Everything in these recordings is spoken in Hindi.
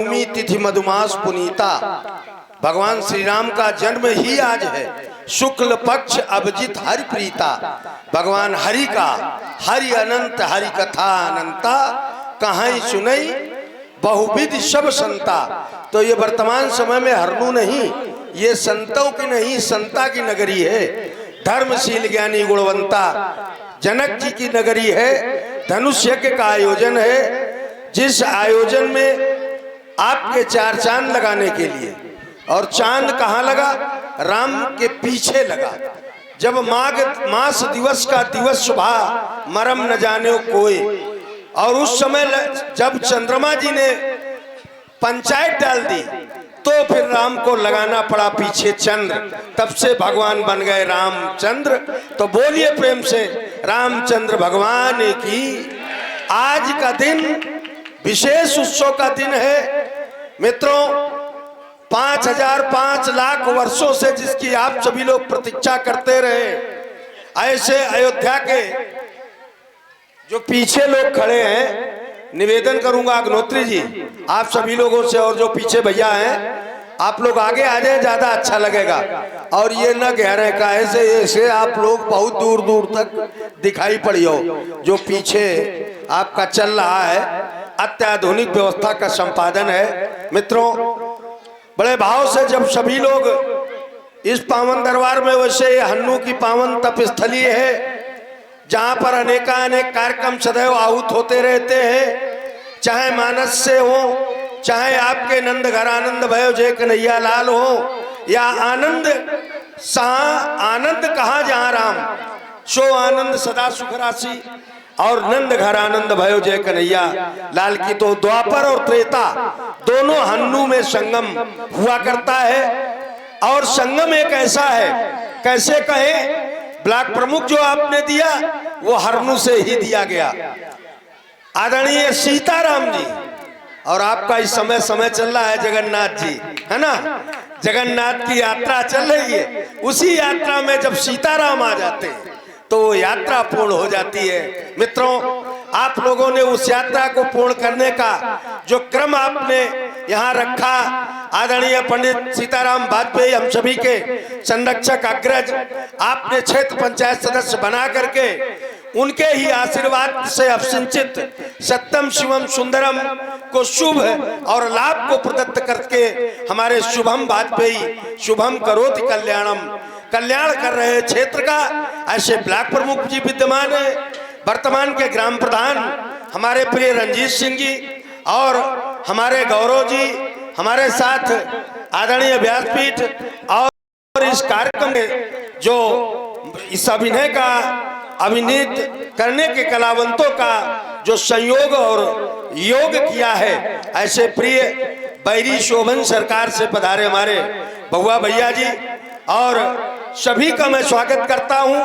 नवमी तिथि मधुमास पुनीता। भगवान श्री राम का जन्म ही आज है। शुक्ल पक्ष अभिजित हरि प्रीता। भगवान हरि का हरि अनंत हरि कथा अनंता। कहाई सुनई बहुविध शब संता। तो ये वर्तमान समय में हरनू नहीं, ये संतों की नहीं संता की नगरी है। धर्मशील ज्ञानी गुणवंता जनक जी की नगरी है। धनुष यज्ञ का आयोजन है, जिस आयोजन में आपके चार चांद लगाने के लिए। और चांद कहाँ लगा? राम के पीछे लगा। जब माघ मास दिवस का दिवस सुबह मरम न जाने कोई। और उस समय जब चंद्रमा जी ने पंचायत डाल दी तो फिर राम को लगाना पड़ा पीछे चंद्र। तब से भगवान बन गए रामचंद्र। तो बोलिए प्रेम से रामचंद्र भगवान की। आज का दिन विशेष उत्सव का दिन है मित्रों। 5,005 लाख वर्षों से जिसकी आप सभी लोग प्रतीक्षा करते रहे, ऐसे अयोध्या के जो पीछे लोग खड़े हैं, निवेदन करूंगा अग्नोत्री जी आप सभी लोगों से, और जो पीछे भैया हैं आप लोग आगे आ जाए, ज्यादा अच्छा लगेगा। और ये न गहरे का ऐसे आप लोग बहुत दूर दूर तक दिखाई पड़ी हो। जो पीछे आपका चल रहा है अत्याधुनिक व्यवस्था का संपादन है। मित्रों बड़े भाव से जब सभी लोग इस पावन दरबार में, वैसे हन्नू की पावन तपस्थली है जहां पर अनेकानेक कार्यक्रम सदैव आहूत होते रहते हैं, चाहे मानस से हो, चाहे आपके नंद घर आनंद भयो जय कन्हैया लाल हो, या आनंद आनंद कहा जहां राम सो आनंद सदा सुख राशि। और नंद घर आनंद भयो जय कन्हैया लाल की तो द्वापर और त्रेता दोनों हन्नू में संगम हुआ करता है। और संगम एक ऐसा है, कैसे कहे, ब्लॉक प्रमुख जो आपने दिया वो हरनू से ही दिया गया, आदरणीय सीताराम जी। और आपका इस समय चल रहा है जगन्नाथ जी, है ना, जगन्नाथ की यात्रा चल रही है। उसी यात्रा में जब सीताराम आ जाते हैं तो वो यात्रा पूर्ण हो जाती है। मित्रों आप लोगों ने उस यात्रा को पूर्ण करने का जो क्रम आपने यहाँ रखा, आदरणीय पंडित सीताराम वाजपेयी हम सभी के संरक्षक अग्रज, आपने क्षेत्र पंचायत सदस्य बना करके उनके ही आशीर्वाद से अभिसिंचित सत्यम शिवम सुंदरम को शुभ और लाभ को प्रदत्त करके हमारे शुभम वाजपेयी शुभम करोति कल्याणम, कल्याण कर रहे क्षेत्र का ऐसे ब्लॉक प्रमुख जी विद्यमान है। वर्तमान के ग्राम प्रधान हमारे प्रिय रंजीत सिंह जी और हमारे गौरव जी हमारे साथ आदरणीय व्यासपीठ, और इस कार्यक्रम में जो इस अभिनय का अभिनीत करने के कलावंतों का जो संयोग और योग किया है, ऐसे प्रिय बैरी शोभन सरकार से पधारे हमारे बउआ भैया जी, और सभी का मैं स्वागत करता हूं।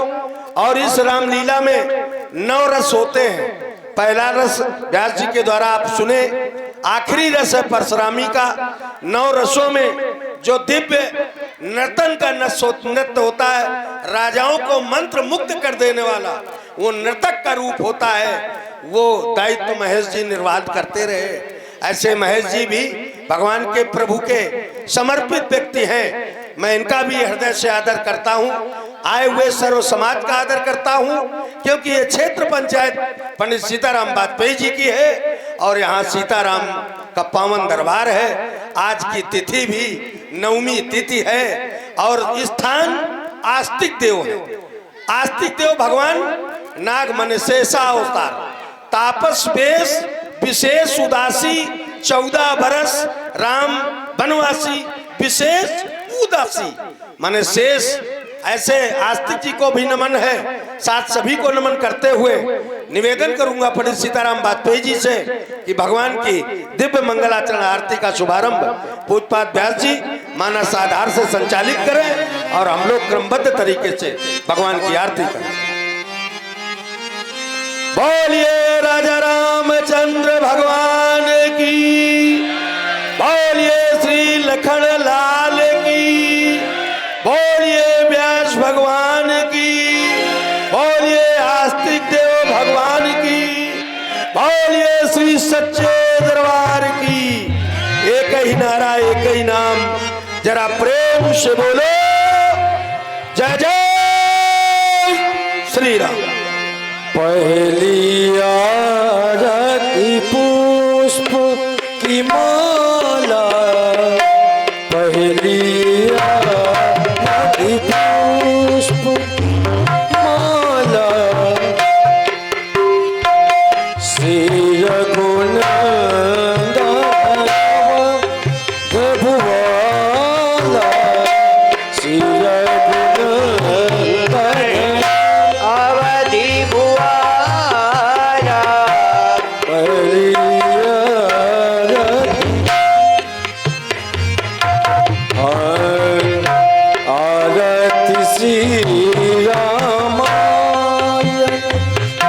और इस रामलीला में 9 रस होते हैं। पहला रस व्यास जी के द्वारा आप सुने, आखिरी रस है परशुरामी का। 9 रसों में जो दिव्य नर्तन का नृत्य होता है, राजाओं को मंत्र मुग्ध कर देने वाला वो नर्तक का रूप होता है, वो दायित्व महेश जी निर्वाह करते रहे। ऐसे महेश जी भी भगवान के प्रभु के समर्पित व्यक्ति हैं। मैं इनका भी हृदय से आदर करता हूं, आए हुए सर्व समाज का आदर करता हूं, क्योंकि ये क्षेत्र पंचायत पंडित सीताराम वाजपेयी जी की है और यहाँ सीताराम का पावन दरबार है। आज की तिथि भी नवमी तिथि है और स्थान आस्तिक देव है। आस्तिक देव भगवान नागमन शेषा अवतार, तापस वेश विशेष उदासी, 14 बरस राम वनवासी विशेष उदासी। माने शेष ऐसे आस्तिक जी को भी नमन है, साथ सभी को नमन करते हुए निवेदन करूंगा पंडित सीताराम वाजपेयी जी से कि भगवान की दिव्य मंगलाचरण आरती का शुभारंभ पूजपाद व्यास जी मानस आधार से संचालित करें और हम लोग क्रमबद्ध तरीके से भगवान की आरती करें। बोलिए राजा रामचंद्र भगवान की, बोलिए श्री लखन लाल की, बोलिए व्यास भगवान की, बोलिए आस्तिक देव भगवान की, बोलिए श्री सच्चे दरबार की। ही नारा एक ही नाम, जरा प्रेम से बोलो जय जय श्री राम। पहली आरती पुष्प की माला, पहली आरती पुष्प माला, श्री रघुनंदन भुवाला, श्री रघुनंदन अवधि भुआया। पहली आरती श्री रामायण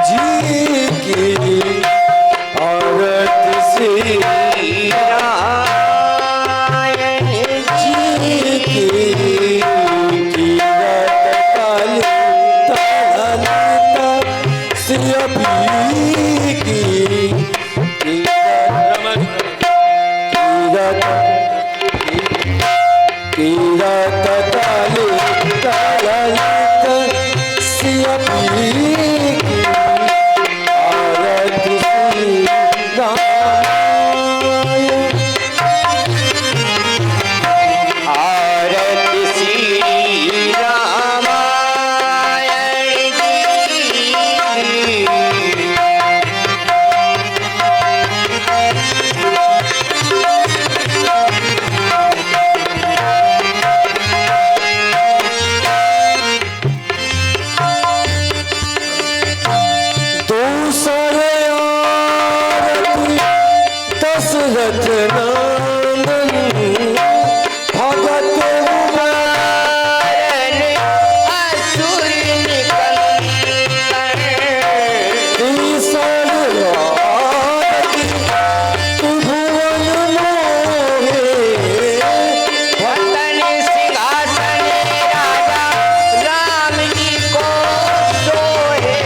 जी की, आरती श्री रामायण जी की, कीरत कलिता ललिता श्री अभी की, कीरत कलिता ललिता श्री अभी की, आरती श्री रामायण। आरती श्री रामायण जी की। दूसरे आरती दशरथ नंदन भगत कारण असुर निकंदन। तीसर आरती भुवन मोहे, वतन सिंहासन राजा राम जी को सोहे।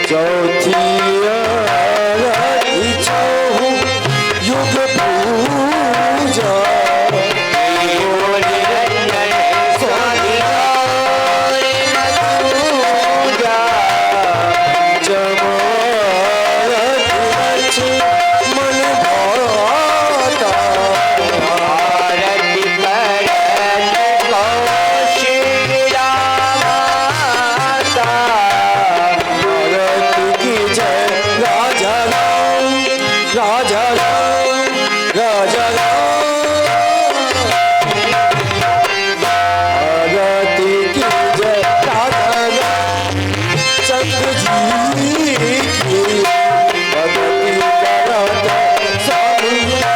चौथी आरती छहु युग पूजा, बोल रंजन स्वामी और न पूजा। जमारत मन भाता, आरती करत गो श्री रामाता। भारत की जय राजा राम, राजा राम, राजा राम। भारत की जय राजा राम, चंद्र जी की भक्ति करत सब जय।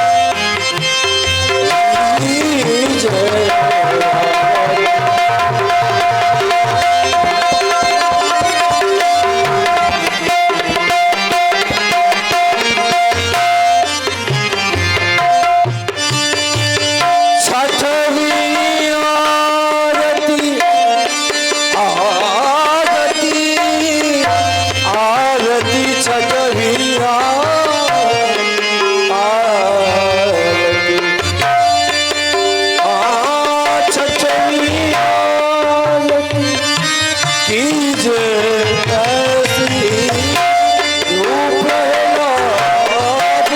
छठवीं आरती, आरती, आरती छठवीं आरती, छठवीं आरती कीजिए ऐसी रूप प्रहलाद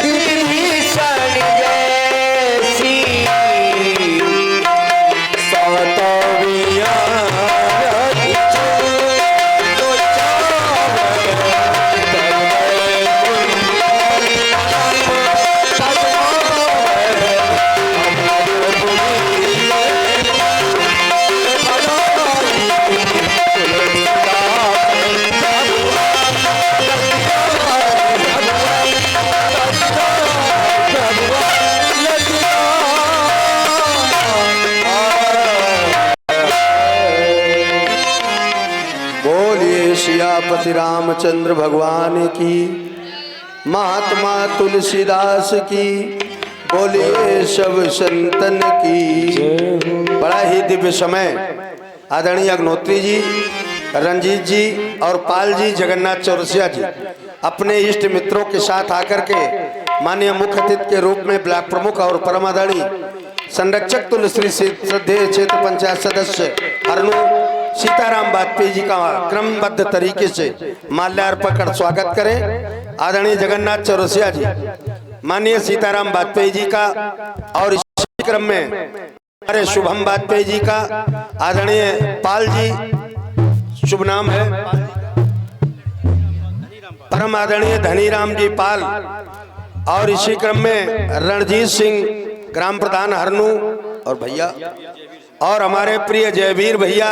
विभीषण जैसी सातवीं आरती तो बोलिए सियापति रामचंद्र भगवान की, महात्मा तुलसीदास की, बोलिए सब संतन की। बड़ा ही दिव्य समय आदरणीय अग्नोत्री जी, रंजीत जी और पाल जी, जगन्नाथ चौरसिया जी अपने इष्ट मित्रों के साथ आकर के माननीय मुख्य अतिथि के रूप में ब्लॉक प्रमुख और परम आदरणीय संरक्षक तुल्य श्री श्रद्धेय क्षेत्र पंचायत सदस्य हरनू सीताराम वाजपेयी जी का क्रमबद्ध तरीके से माल्यार्पण कर स्वागत करें। आदरणीय जगन्नाथ चौरसिया जी, माननीय सीताराम वाजपेयी जी का, और इस क्रम में हमारे शुभम वाजपेयी जी का, आदरणीय पाल जी, शुभ नाम है परम आदरणीय धनीराम जी पाल, और इसी क्रम में रणजीत सिंह ग्राम प्रधान हरनू और भैया, और हमारे प्रिय जयवीर भैया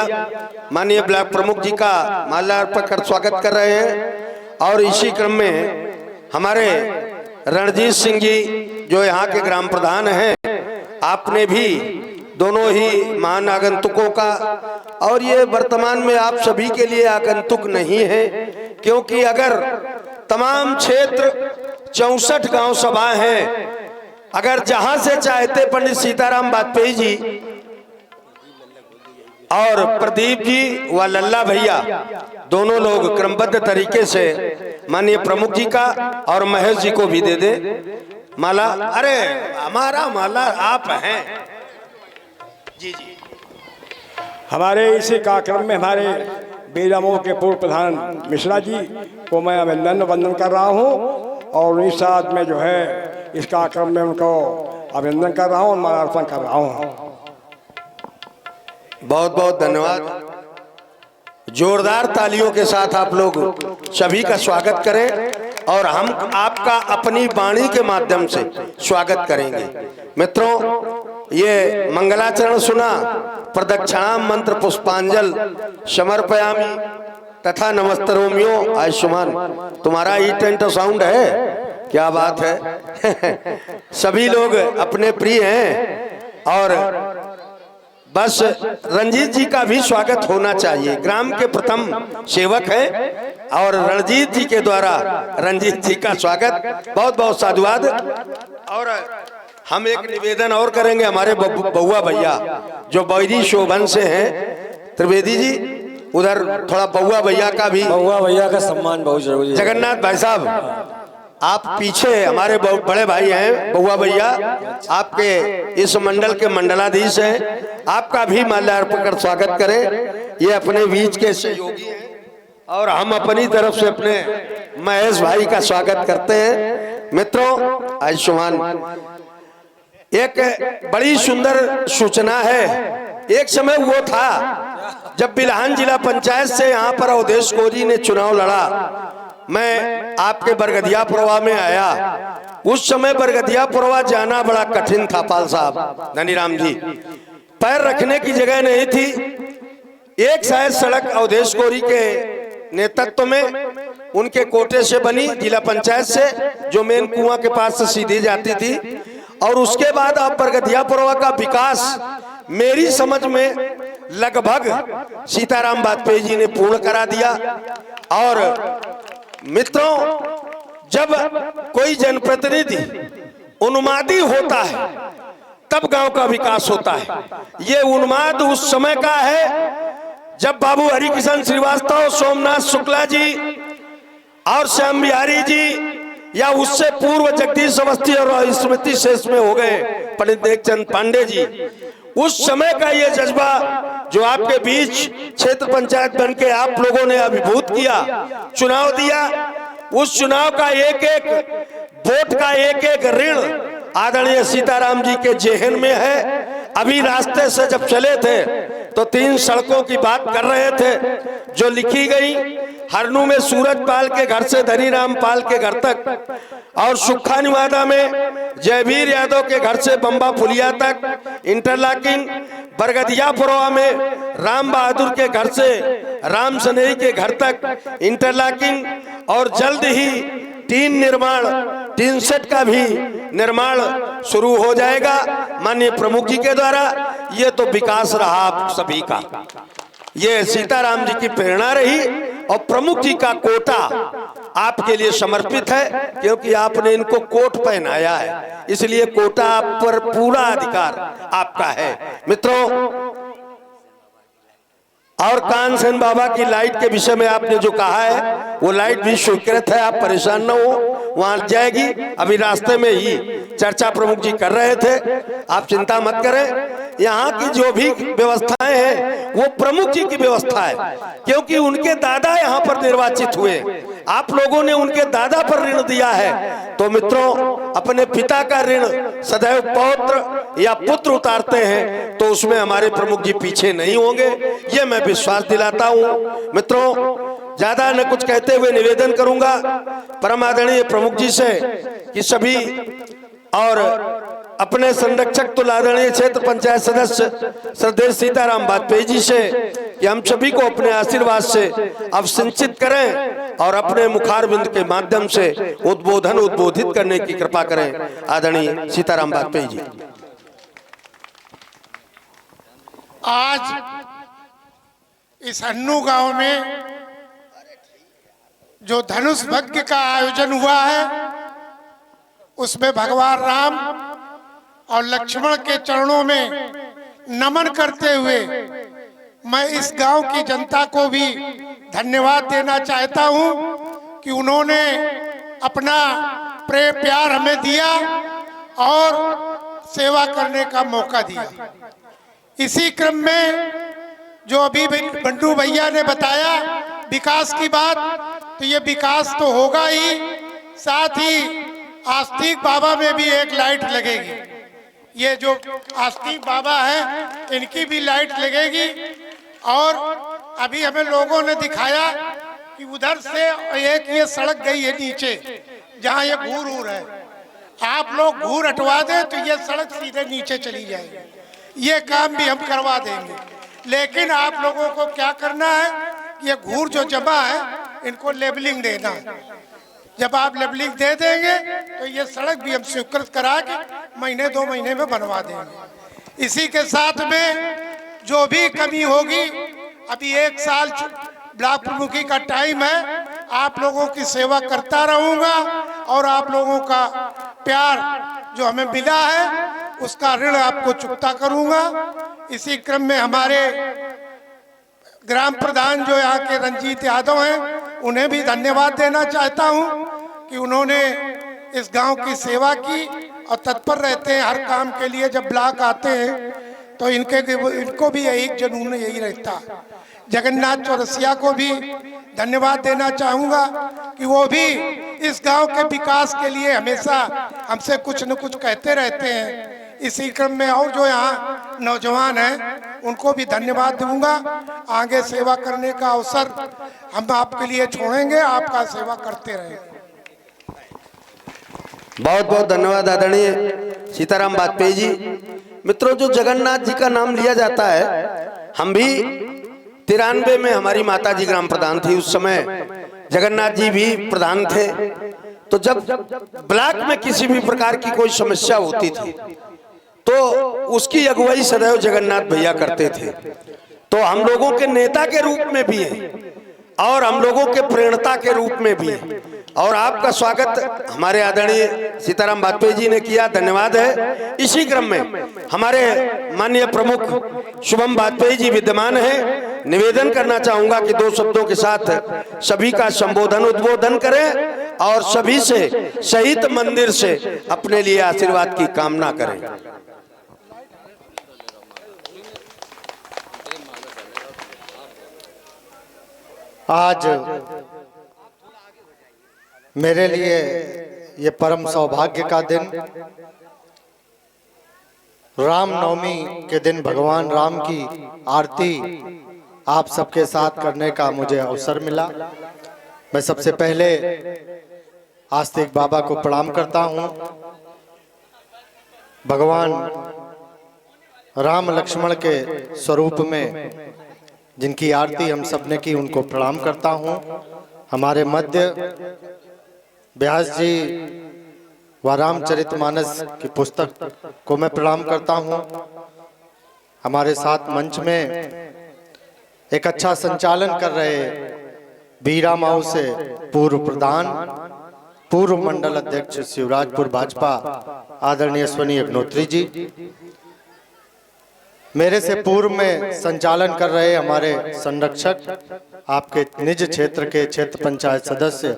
माननीय ब्लॉक प्रमुख जी का माल्यार्पण कर स्वागत कर रहे हैं। और इसी क्रम में हमारे रणजीत सिंह जी जो यहाँ के ग्राम प्रधान हैं, आपने भी दोनों ही महान आगंतुकों का, और ये वर्तमान में आप सभी के लिए आगंतुक नहीं है, क्योंकि अगर तमाम क्षेत्र 64 गांव सभा हैं, अगर जहां से चाहते पंडित सीताराम वाजपेयी जी और प्रदीप जी व लल्ला भैया दोनों लोग क्रमबद्ध तरीके से माननीय प्रमुख जी का और महेश जी को भी दे दे माला। अरे हमारा माला आप हैं जी जी। हमारे इसी कार्यक्रम में हमारे बेरामों के पूर्व प्रधान मिश्रा जी को मैं अभिनंदन वंदन कर रहा हूं, और उन्हीं साथ में जो है इस कार्यक्रम में उनको अभिनंदन कर रहा हूं और माल्यार्पण कर रहा हूं। बहुत बहुत धन्यवाद। जोरदार तालियों के साथ आप लोग सभी का स्वागत करें, और हम आपका अपनी वाणी के माध्यम से स्वागत करेंगे। मित्रों, ये मंगलाचरण सुना, प्रदक्षिणाम मंत्र पुष्पांजल समर्पयामि तथा नमस्तरोमियो आयुष्मान। तुम्हारा ई टेंट साउंड है, क्या बात है। सभी लोग अपने प्रिय हैं, और बस रंजीत जी का भी स्वागत होना चाहिए। ग्राम के प्रथम सेवक हैं, और रणजीत जी के द्वारा रंजीत जी का स्वागत, बहुत बहुत साधुवाद। और हम एक निवेदन और करेंगे, हमारे बउआ भैया जो बैरी शोभन से हैं, त्रिवेदी जी उधर थोड़ा बउआ भैया का भी, बउआ भैया का सम्मान बहुत जरूरी है। जगन्नाथ भाई साहब आप पीछे, हमारे बड़े भाई हैं बउआ भैया, आपके इस मंडल के मंडलाधीश हैं, आपका भी माल्यार्पण कर स्वागत करें। ये अपने बीच के सहयोगी हैं, और हम अपनी तरफ से अपने महेश भाई का स्वागत करते हैं। मित्रों, आयुष्मान, एक बड़ी सुंदर सूचना है। एक समय वो था जब बिल्हान जिला पंचायत से यहाँ पर अवधेश कोरी ने चुनाव लड़ा, मैं आपके बरगदिया पुरवा में आया। उस समय बरगदिया पुरवा जाना बड़ा कठिन था पाल साहब, धनीराम जी, पैर रखने की जगह नहीं थी। एक शायद सड़क अवधेश कोरी के नेतृत्व में उनके कोटे से बनी जिला पंचायत से, जो मेन कुआं के पास से सीधी जाती थी, और उसके बाद अब बरगदिया पुरवा का विकास मेरी समझ में लगभग सीताराम वाजपेयी जी ने पूर्ण करा दिया। और मित्रों, जब कोई जनप्रतिनिधि उन्मादी होता है तब गांव का विकास होता है। ये उन्माद उस समय का है जब बाबू हरिकिशन श्रीवास्तव, सोमनाथ शुक्ला जी और श्याम बिहारी जी, या उससे पूर्व जगदीश अवस्थी और स्मृति शेष में हो गए पंडित देखचंद पांडे जी। उस समय का ये जज्बा जो आपके बीच क्षेत्र पंचायत बन के आप लोगों ने अभिभूत किया, चुनाव दिया, उस चुनाव का एक एक वोट का एक एक ऋण आदरणीय सीताराम जी के जेहन में है। अभी रास्ते से जब चले थे तो 3 सड़कों की बात कर रहे थे जो लिखी गई। हरनू में सूरज पाल के घर से धनीराम पाल के घर तक, और सुखा निवादा में जयवीर यादव के घर से बम्बा पुलिया तक इंटरलॉकिंग, बरगदिया पुरवा में राम बहादुर के घर से राम सनेही के घर तक इंटरलॉकिंग, और जल्द ही टीन सेट का भी निर्माण शुरू हो जाएगा माननीय प्रमुख जी के द्वारा। ये तो विकास रहा आप सभी का, ये सीताराम जी की प्रेरणा रही, और प्रमुख जी का कोटा आपके लिए समर्पित है, क्योंकि आपने इनको कोट पहनाया है, इसलिए कोटा आप पर पूरा अधिकार आपका है। मित्रों, और कानसेन बाबा की लाइट के विषय में आपने जो कहा है वो लाइट भी स्वीकृत है, आप परेशान न हो, वहां जाएगी। अभी रास्ते में ही चर्चा प्रमुख जी कर रहे थे, आप चिंता मत करें। यहाँ की जो भी व्यवस्थाएं हैं वो प्रमुख जी की व्यवस्था है, क्योंकि उनके दादा यहाँ पर निर्वाचित हुए, आप लोगों ने उनके दादा पर ऋण दिया है। तो मित्रों, अपने पिता का ऋण सदैव पौत्र या पुत्र उतारते हैं, तो उसमें हमारे प्रमुख जी पीछे नहीं होंगे, ये मैं विश्वास दिलाता हूँ। मित्रों, ज्यादा न कुछ कहते हुए निवेदन करूंगा परम आदरणीय प्रमुख जी से कि सभी और अपने संरक्षक तो आदरणीय क्षेत्र पंचायत सदस्य श्रद्धेय सीताराम वाजपेयी जी से कि हम सभी को अपने आशीर्वाद से अवसिंचित करें और अपने मुखारबिंद के माध्यम से उद्बोधित करने की कृपा करें। आदरणीय सीताराम वाजपेयी जी। आज इस अन्नू गांव में जो धनुष यज्ञ का आयोजन हुआ है, उसमें भगवान राम और लक्ष्मण के चरणों में नमन करते हुए मैं इस गांव की जनता को भी धन्यवाद देना चाहता हूं कि उन्होंने अपना प्रेम प्यार हमें दिया और सेवा करने का मौका दिया। इसी क्रम में जो अभी बंडू भैया ने बताया विकास की बात, तो ये विकास तो होगा ही, साथ ही आस्तिक बाबा में भी एक लाइट लगेगी। ये जो आस्तिक बाबा है इनकी भी लाइट लगेगी। और अभी हमें लोगों ने दिखाया कि उधर से एक ये सड़क गई है नीचे, जहाँ ये घूर है, आप लोग घूर हटवा दें तो ये सड़क सीधे नीचे चली जाएगी। ये काम भी हम करवा देंगे, लेकिन आप लोगों को क्या करना है, ये घूर जो जमा है इनको लेबलिंग देना है। जब आप लेबलिंग दे देंगे तो ये सड़क भी हम स्वीकृत करा के महीने 2 महीने में बनवा देंगे। इसी के साथ में जो भी कमी होगी, अभी 1 साल ब्लॉक प्रमुखी का टाइम है, आप लोगों की सेवा करता रहूंगा और आप लोगों का प्यार जो हमें मिला है उसका ऋण आपको चुकता करूंगा। इसी क्रम में हमारे ग्राम प्रधान जो यहाँ के रंजीत यादव हैं, उन्हें भी धन्यवाद देना चाहता हूँ कि उन्होंने इस गांव की सेवा की और तत्पर रहते हैं हर काम के लिए। जब ब्लॉक आते हैं तो इनको भी यही जुनून यही रहता है। जगन्नाथ चौरसिया को भी धन्यवाद देना चाहूँगा कि वो भी इस गांव के विकास के लिए हमेशा हमसे कुछ न कुछ कहते रहते हैं। इसी क्रम में और जो यहाँ नौजवान हैं उनको भी धन्यवाद दूंगा। आगे सेवा करने का अवसर हम आपके लिए छोड़ेंगे, आपका सेवा करते रहें। बहुत बहुत धन्यवाद आदरणीय सीताराम वाजपेयी जी। मित्रों, जो जगन्नाथ जी का नाम लिया जाता है, हम भी 93 में हमारी माता जी ग्राम प्रधान थी, उस समय जगन्नाथ जी भी प्रधान थे। तो जब ब्लॉक में किसी भी प्रकार की कोई समस्या होती थी तो उसकी अगुवाई सदैव जगन्नाथ भैया करते थे। तो हम लोगों के नेता के रूप में भी है और हम लोगों के प्रेरणा के रूप में भी है। और आपका स्वागत हमारे आदरणीय सीताराम वाजपेयी जी ने किया, धन्यवाद है। इसी क्रम में हमारे माननीय प्रमुख शुभम वाजपेयी जी विद्यमान हैं। निवेदन करना चाहूंगा कि 2 शब्दों के साथ सभी का संबोधन उद्बोधन करें और सभी से शहीद मंदिर से अपने लिए आशीर्वाद की कामना करें। आज मेरे लिए ये परम सौभाग्य का दिन, रामनवमी के दिन भगवान राम की आरती आप सबके साथ करने का मुझे अवसर मिला। मैं सबसे पहले आस्तिक बाबा को प्रणाम करता हूँ। भगवान राम लक्ष्मण के स्वरूप में जिनकी आरती हम सब ने की, उनको प्रणाम करता हूँ। हमारे मध्य व्यास जी व रामचरितमानस की पुस्तक को मैं प्रणाम करता हूँ। हमारे साथ मंच में एक अच्छा संचालन कर रहे बीरा माऊ से पूर्व प्रधान, पूर्व मंडल अध्यक्ष शिवराजपुर भाजपा आदरणीय अश्वनी अग्नोत्री जी, मेरे से पूर्व में संचालन कर रहे हमारे संरक्षक, आपके निज क्षेत्र के क्षेत्र पंचायत सदस्य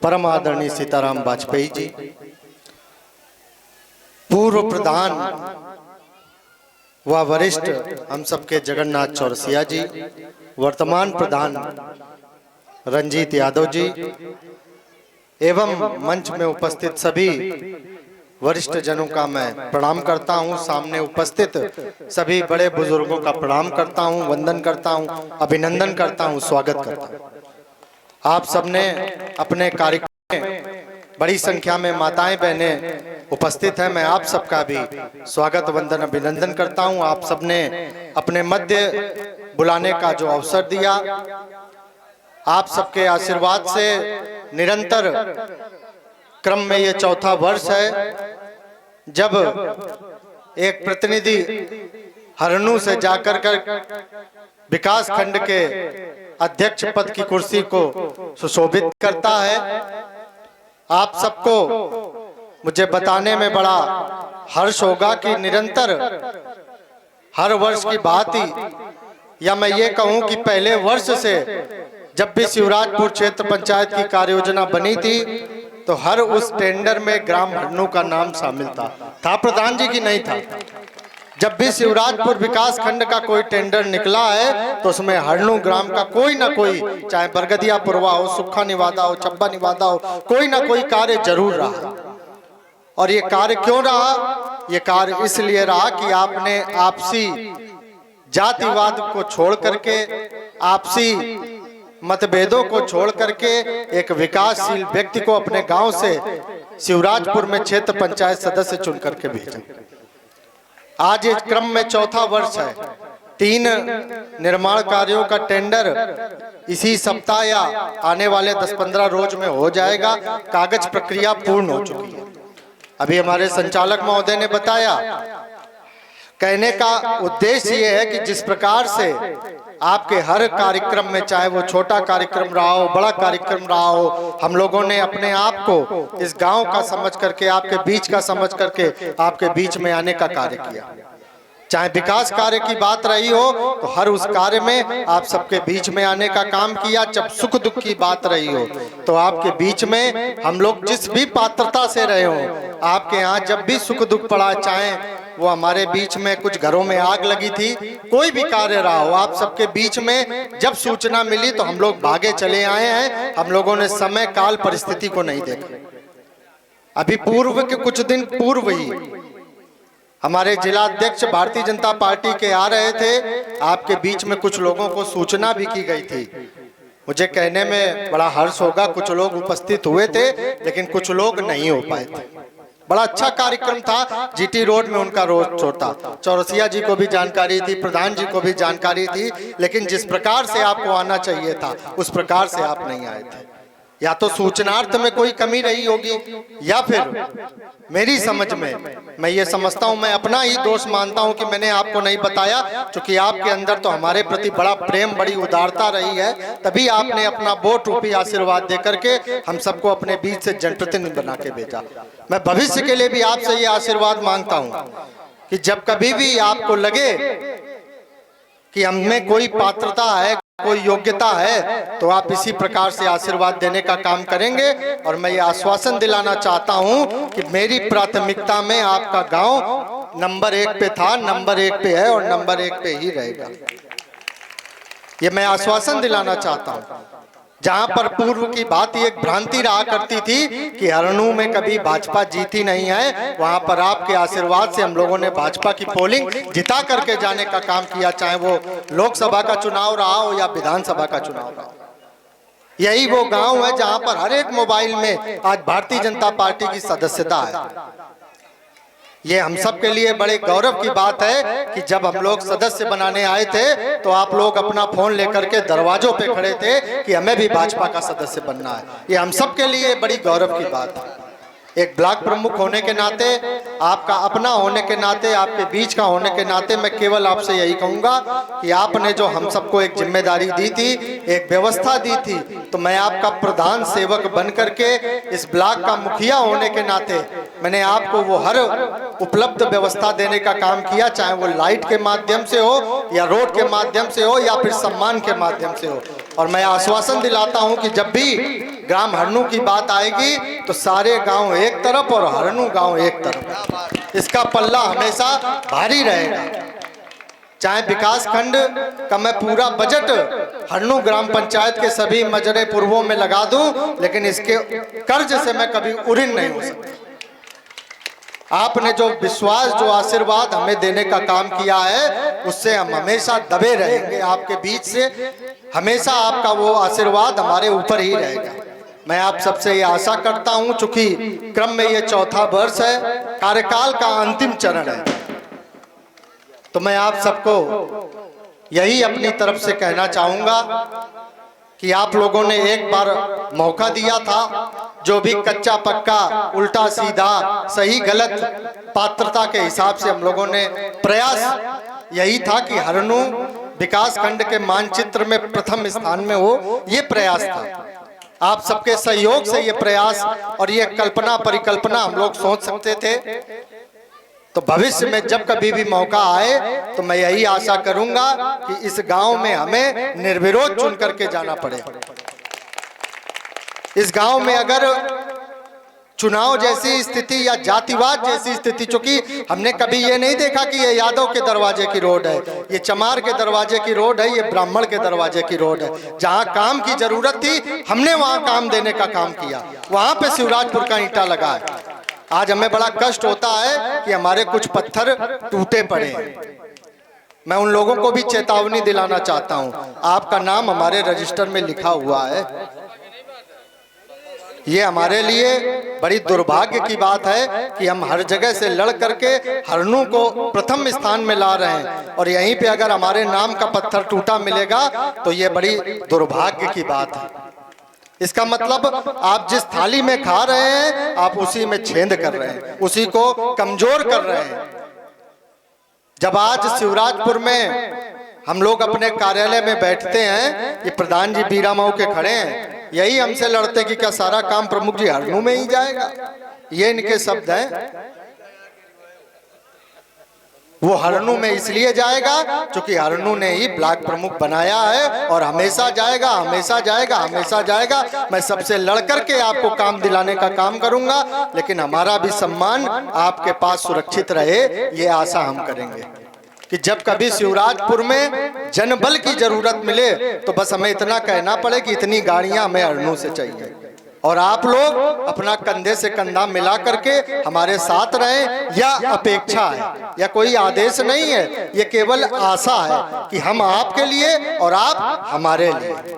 परम आदरणीय सीताराम वाजपेयी जी, पूर्व प्रधान व वरिष्ठ हम सबके जगन्नाथ चौरसिया जी, वर्तमान प्रधान रंजीत यादव जी एवं मंच में उपस्थित सभी वरिष्ठ जनों का मैं प्रणाम करता हूं। सामने उपस्थित सभी बड़े बुजुर्गों का प्रणाम करता हूं, वंदन करता हूं, अभिनंदन करता हूं, स्वागत करता हूं। आप सबने अपने कार्यक्रम में बड़ी संख्या में माताएं बहनें उपस्थित हैं। मैं आप सबका भी स्वागत, वंदन, अभिनंदन करता हूं। आप सबने अपने मध्य बुलाने का जो अवसर दिया, आप सबके आशीर्वाद से निरंतर क्रम में ये चौथा वर्ष है जब एक प्रतिनिधि हरनू से जाकर विकास खंड के अध्यक्ष पद की कुर्सी को सुशोभित करता है। आप सबको मुझे बताने में बड़ा हर्ष होगा कि निरंतर हर वर्ष की बात ही, या मैं ये कहूं कि पहले वर्ष से जब भी शिवराजपुर क्षेत्र पंचायत की कार्य योजना बनी थी तो हर उस टेंडर में ग्राम हरनू का नाम शामिल था प्रधान जी की नहीं था। जब भी शिवराजपुर विकास खंड का कोई टेंडर निकला है तो उसमें हरनू ग्राम का कोई ना कोई, चाहे बरगदिया पुरवा हो, सुक्खा निवादा हो, चब्बा निवादा हो, कोई ना कोई कार्य जरूर रहा। और ये कार्य क्यों रहा? ये कार्य इसलिए रहा कि आपने आपसी जातिवाद को छोड़ करके, आपसी मतभेदों को छोड़ करके एक विकासशील व्यक्ति को अपने गांव से शिवराजपुर में क्षेत्र पंचायत सदस्य चुन करके भेजा। आज इस क्रम में चौथा वर्ष है। 3 निर्माण कार्यों का टेंडर इसी सप्ताह या आने वाले 10-15 रोज में हो जाएगा। कागज प्रक्रिया पूर्ण हो चुकी है। अभी हमारे संचालक महोदय ने बताया, कहने का उद्देश्य ये है कि जिस प्रकार से आपके हर कार्यक्रम में, चाहे वो छोटा कार्यक्रम रहा हो, बड़ा कार्यक्रम रहा हो, हम लोगों ने अपने आप को इस गांव का समझ करके, आपके बीच का समझ करके आपके बीच में आने का कार्य किया। चाहे विकास कार्य की बात रही हो तो हर उस कार्य में आप सबके बीच में आने का काम किया। जब सुख दुख की बात रही हो तो आपके बीच में हम लोग जिस भी पात्रता से रहे हो, आपके यहाँ जब भी सुख दुख पड़ा, चाहे वो हमारे बीच में कुछ घरों में आग लगी थी, कोई भी कार्य रहा हो, आप सबके बीच में जब सूचना मिली तो हम लोग भागे चले आए हैं। हम लोगों ने समय काल परिस्थिति को नहीं देखा। अभी पूर्व के कुछ दिन पूर्व ही हमारे जिला अध्यक्ष भारतीय जनता पार्टी के आ रहे थे। आपके बीच में कुछ लोगों को सूचना भी की गई थी। मुझे कहने में बड़ा हर्ष होगा, कुछ लोग उपस्थित हुए थे लेकिन कुछ लोग नहीं हो पाए थे। बड़ा अच्छा कार्यक्रम था। जीटी रोड में उनका रोड छोटा, चौरसिया जी को भी जानकारी थी, प्रधान जी को भी जानकारी थी, लेकिन जिस प्रकार से आपको आना चाहिए था उस प्रकार से आप नहीं आए थे। या तो सूचनार्थ में कोई कमी रही होगी, या फिर मेरी समझ में, मैं ये समझता हूँ, मैं अपना ही दोष मानता हूँ कि मैंने आपको नहीं बताया, क्योंकि आपके अंदर तो हमारे प्रति बड़ा प्रेम, बड़ी उदारता रही है, तभी आपने अपना वोट रूपी आशीर्वाद दे करके हम सबको अपने बीच से जनप्रतिनिधि बना के भेजा। मैं भविष्य के लिए भी आपसे ये आशीर्वाद मांगता हूँ कि जब कभी भी आपको लगे कि हमें कोई पात्रता है, कोई योग्यता है, तो आप इसी प्रकार से आशीर्वाद देने का काम करेंगे। और मैं ये आश्वासन दिलाना चाहता हूं कि मेरी प्राथमिकता में आपका गांव नंबर 1 पे था, नंबर 1 पे है और नंबर 1 पे ही रहेगा। ये मैं आश्वासन दिलाना चाहता हूं। जहां पर पूर्व की बात एक भ्रांति रहा करती थी कि हरनू में कभी भाजपा जीती नहीं है, वहां पर आपके आशीर्वाद से हम लोगों ने भाजपा की पोलिंग जिता करके जाने का काम किया, चाहे वो लोकसभा का चुनाव रहा हो या विधानसभा का चुनाव रहा हो। यही वो गांव है जहां पर हर एक मोबाइल में आज भारतीय जनता पार्टी की सदस्यता है। ये हम सब के लिए बड़े गौरव की बात है कि जब हम लोग सदस्य बनाने आए थे तो आप लोग अपना फोन लेकर के दरवाजों पे खड़े थे कि हमें भी भाजपा का सदस्य बनना है। ये हम सब के लिए बड़ी गौरव की बात है। एक ब्लॉक प्रमुख होने के नाते, आपका अपना होने के नाते, आपके बीच का होने के नाते मैं केवल आपसे यही कहूँगा कि आपने जो हम सबको एक जिम्मेदारी दी थी, एक व्यवस्था दी थी, तो मैं आपका प्रधान सेवक बन करके इस ब्लॉक का मुखिया होने के नाते मैंने आपको वो हर उपलब्ध व्यवस्था देने का काम किया, चाहे वो लाइट के माध्यम से हो या रोड के माध्यम से हो या फिर सम्मान के माध्यम से हो। और मैं आश्वासन दिलाता हूं कि जब भी ग्राम हरनू की बात आएगी तो सारे गांव एक तरफ और हरनू गांव एक तरफ, इसका पल्ला हमेशा भारी रहेगा। चाहे विकास खंड का मैं पूरा बजट हरनू ग्राम पंचायत के सभी मजरे पूर्वों में लगा दूं, लेकिन इसके कर्ज से मैं कभी उऋण नहीं हो सकता। आपने जो विश्वास, जो आशीर्वाद हमें देने का काम किया है, उससे हम हमेशा दबे रहेंगे। आपके बीच से हमेशा आपका वो आशीर्वाद हमारे ऊपर ही रहेगा। मैं आप सबसे ये आशा करता हूं, चूंकि क्रम में ये चौथा वर्ष है, कार्यकाल का अंतिम चरण है, तो मैं आप सबको यही अपनी तरफ से कहना चाहूंगा कि आप लोगों ने एक बार मौका दिया था, जो भी कच्चा पक्का, उल्टा सीधा, सही गलत पात्रता के हिसाब से हम लोगों ने प्रयास यही था कि हरनू विकास खंड के मानचित्र में प्रथम स्थान में हो, ये प्रयास था। आप सबके सहयोग से ये प्रयास और ये कल्पना परिकल्पना हम लोग सोच सकते थे। तो भविष्य में जब कभी भी मौका आए तो मैं यही आशा करूंगा कि इस गांव में हमें निर्विरोध चुन करके जाना पड़े। इस गांव में अगर चुनाव जैसी स्थिति या जातिवाद जैसी स्थिति, चूंकि हमने कभी ये नहीं देखा कि ये यादव के दरवाजे की रोड है, ये चमार के दरवाजे की रोड है, ये ब्राह्मण के दरवाजे की रोड है। जहां काम की जरूरत थी हमने वहां काम देने का काम किया, वहां पे शिवराजपुर का ईंटा लगा है। आज हमें बड़ा कष्ट होता है कि हमारे कुछ पत्थर टूटे पड़े हैं। मैं उन लोगों को भी चेतावनी दिलाना चाहता हूं, आपका नाम हमारे रजिस्टर में लिखा हुआ है। ये हमारे लिए बड़ी दुर्भाग्य की बात है कि हम हर जगह से लड़ करके हरनू को प्रथम स्थान में ला रहे हैं, और यहीं पे अगर हमारे नाम का पत्थर टूटा मिलेगा तो ये बड़ी दुर्भाग्य की बात है। इसका मतलब आप जिस थाली में खा रहे हैं आप उसी में छेद कर रहे हैं, उसी को कमजोर कर रहे हैं। जब आज शिवराजपुर में हम लोग अपने कार्यालय में बैठते हैं, ये प्रधान जी बीरा मऊ के खड़े हैं, यही हमसे लड़ते कि क्या सारा काम प्रमुख जी हरनू में ही जाएगा, ये इनके शब्द हैं। वो हरनू में इसलिए जाएगा क्योंकि हरनू ने ही ब्लॉक प्रमुख बनाया है, और हमेशा जाएगा, हमेशा जाएगा, हमेशा जाएगा। मैं सबसे लड़ करके आपको काम दिलाने का काम करूंगा, लेकिन हमारा भी सम्मान आपके पास सुरक्षित रहे, ये आशा हम करेंगे कि जब कभी शिवराजपुर में जनबल की जरूरत मिले तो बस हमें इतना कहना पड़े कि इतनी गाड़ियां हमें हरनू से चाहिए, और आप लोग अपना कंधे से कंधा मिला करके हमारे साथ रहें। यह अपेक्षा है, यह कोई आदेश नहीं है, यह केवल आशा है कि हम आपके लिए और आप हमारे लिए,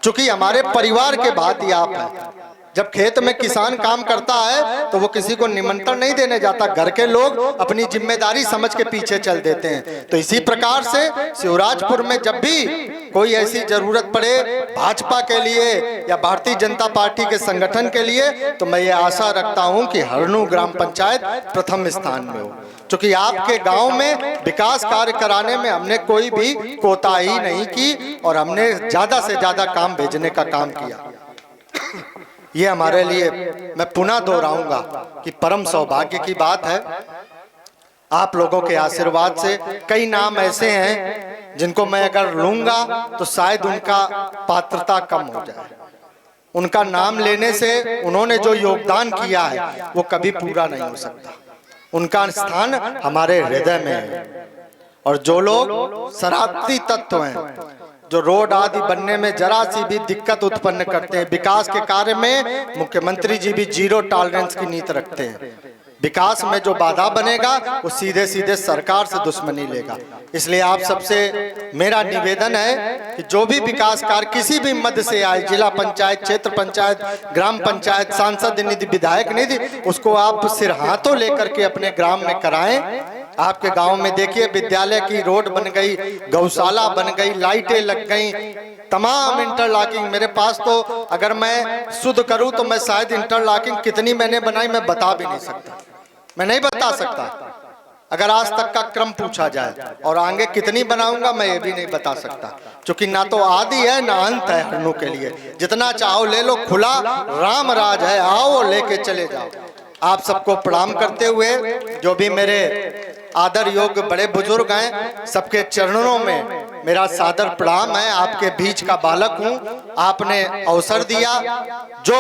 चूंकि हमारे परिवार के भांति आप हैं। जब खेत में किसान काम करता है तो वो किसी को निमंत्रण नहीं देने जाता, घर के लोग अपनी जिम्मेदारी समझ के पीछे चल देते हैं। तो इसी प्रकार से शिवराजपुर में जब भी कोई ऐसी जरूरत पड़े भाजपा के लिए या भारतीय जनता पार्टी के संगठन के लिए, तो मैं ये आशा रखता हूं कि हरनू ग्राम पंचायत प्रथम स्थान में हो, क्योंकि आपके गांव में विकास कार्य कराने में हमने कोई भी कोताही नहीं की और हमने ज्यादा से ज्यादा काम भेजने का काम किया। ये हमारे लिए, मैं पुनः दोहराऊंगा कि परम सौभाग्य की बात है। आप लोगों के आशीर्वाद से कई नाम ऐसे हैं जिनको मैं अगर लूंगा तो शायद उनका पात्रता कम हो जाए। उनका नाम लेने से उन्होंने जो योगदान किया है वो कभी पूरा नहीं हो सकता। उनका स्थान हमारे हृदय में है। और जो लोग शरारती तत्व हैं, जो रोड आदि बनने में जरा सी भी दिक्कत उत्पन्न करते हैं, विकास के कार्य में मुख्यमंत्री जी भी जीरो टॉलरेंस की नीति रखते हैं। विकास में जो बाधा बनेगा वो सीधे सीधे सरकार से दुश्मनी लेगा। इसलिए आप सबसे मेरा निवेदन है कि जो भी विकास कार्य किसी भी मद से आए, जिला पंचायत, क्षेत्र पंचायत, ग्राम पंचायत, सांसद निधि, विधायक निधि, उसको आप सिर हाथों लेकर के अपने ग्राम में कराएं। आपके गांव में देखिए विद्यालय की रोड बन गई, गौशाला बन गई, लाइटें लग गई, तमाम इंटरलॉकिंग। मेरे पास तो अगर मैं शुद्ध करूं तो मैं शायद इंटरलॉकिंग कितनी मैंने बनाई मैं बता भी नहीं सकता, मैं नहीं बता सकता अगर आज तक का क्रम पूछा जाए। और आगे कितनी बनाऊंगा मैं ये भी नहीं बता सकता, क्योंकि ना तो आदि है ना अंत है हरनों के लिए। जितना चाहो ले लो, खुला राम राज है, आओ लेके चले जाओ। आप सबको प्रणाम करते हुए जो भी मेरे आदर योग्य बड़े बुजुर्ग हैं, सबके चरणों में मेरा सादर प्रणाम है। आपके बीच का बालक हूं, आपने अवसर दिया, जो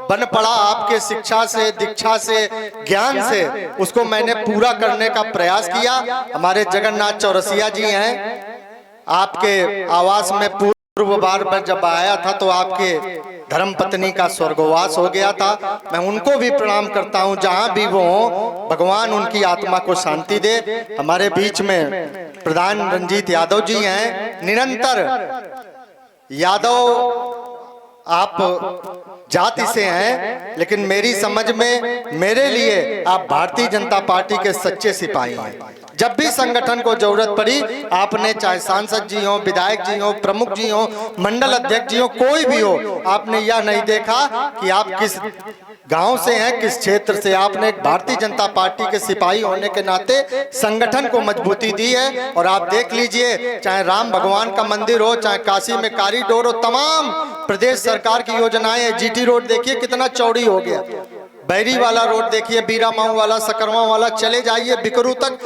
बन पड़ा आपके शिक्षा से, दीक्षा से, ज्ञान से, उसको मैंने पूरा करने का प्रयास किया। हमारे जगन्नाथ चौरसिया जी हैं, आपके आवास में पूर्व बार मैं जब आया था तो आपके धर्म पत्नी का स्वर्गवास हो गया था। मैं उनको भी प्रणाम करता हूं, जहां भी वो हो, भगवान उनकी आत्मा को शांति दे। हमारे बीच में प्रधान रंजीत यादव जी हैं, निरंतर यादव आप जाति से हैं, लेकिन मेरी समझ में मेरे लिए आप भारतीय जनता पार्टी के सच्चे सिपाही हैं। जब भी संगठन को जरूरत पड़ी, आपने चाहे सांसद जी हो, विधायक जी हो, प्रमुख जी हो, मंडल अध्यक्ष जी हो, कोई भी हो, आपने यह नहीं देखा कि आप किस गांव से हैं, किस क्षेत्र से। आपने एक भारतीय जनता पार्टी के सिपाही होने के नाते संगठन को मजबूती दी है। और आप देख लीजिए, चाहे राम भगवान का मंदिर हो, चाहे काशी में कॉरिडोर हो, तमाम प्रदेश सरकार की योजनाएं, जीटी रोड देखिए कितना चौड़ी हो गया, बैरी वाला रोड देखिए, बीरामाऊ वाला, सकरवा वाला, चले जाइए बिकरू तक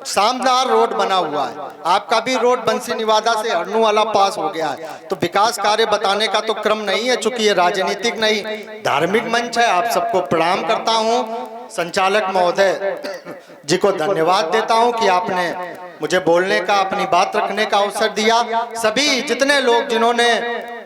शानदार रोड बना हुआ है। आपका भी रोड बंसी निवादा से हरनू वाला पास हो गया है। तो विकास कार्य बताने का तो क्रम नहीं है, चूंकि ये राजनीतिक नहीं धार्मिक मंच है। आप सबको प्रणाम करता हूँ। संचालक महोदय जी को धन्यवाद देता हूं कि आपने मुझे बोलने का, अपनी बात रखने का अवसर दिया। सभी जितने लोग जिन्होंने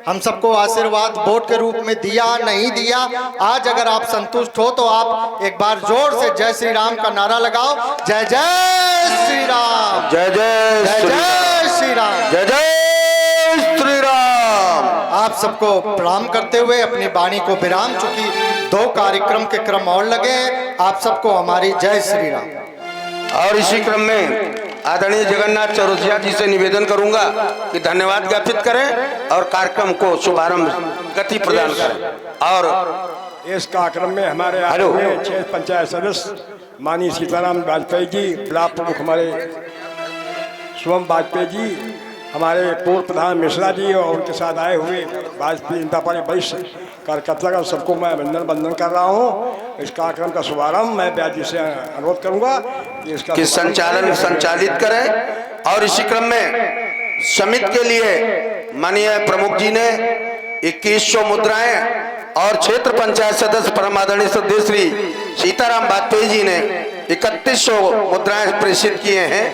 हम सबको आशीर्वाद वोट के रूप में दिया, नहीं दिया, आज अगर आप संतुष्ट हो तो आप एक बार जोर से जय श्री राम का नारा लगाओ। जय जय श्री राम, जय जय जय जय श्री राम, जय जय श्री राम। आप सबको प्रणाम करते हुए अपनी वाणी को विराम, चूंकि 2 कार्यक्रम के क्रम और लगे हैं। आप सबको हमारी जय श्री राम। और इसी क्रम में आदरणीय जगन्नाथ चौरसिया जी से निवेदन करूंगा कि धन्यवाद ज्ञापित करें और कार्यक्रम को शुभारंभ गति प्रदान करें। और इस कार्यक्रम में हमारे आए हुए 6 पंचायत सदस्य माननीय सीताराम वाजपेयी जी, ब्लॉक प्रमुख हमारे शुभम वाजपेयी जी, हमारे पूर्व प्रधान मिश्रा जी और उनके साथ आए हुए भारतीय जनता पार्टी वरिष्ठ कार्यकर्ता का सबको मैं वंदन कर रहा हूँ। इस कार्यक्रम का शुभारंभ मैं व्यास जी से अनुरोध करूंगा कि इसका संचालित करें। और इसी क्रम में समिति के लिए माननीय प्रमुख जी ने 2100 मुद्राएं और क्षेत्र पंचायत सदस्य परम आदरणीय श्रद्धेय श्री सीताराम वाजपेयी जी ने 3100 मुद्राएं प्रेषित किए हैं।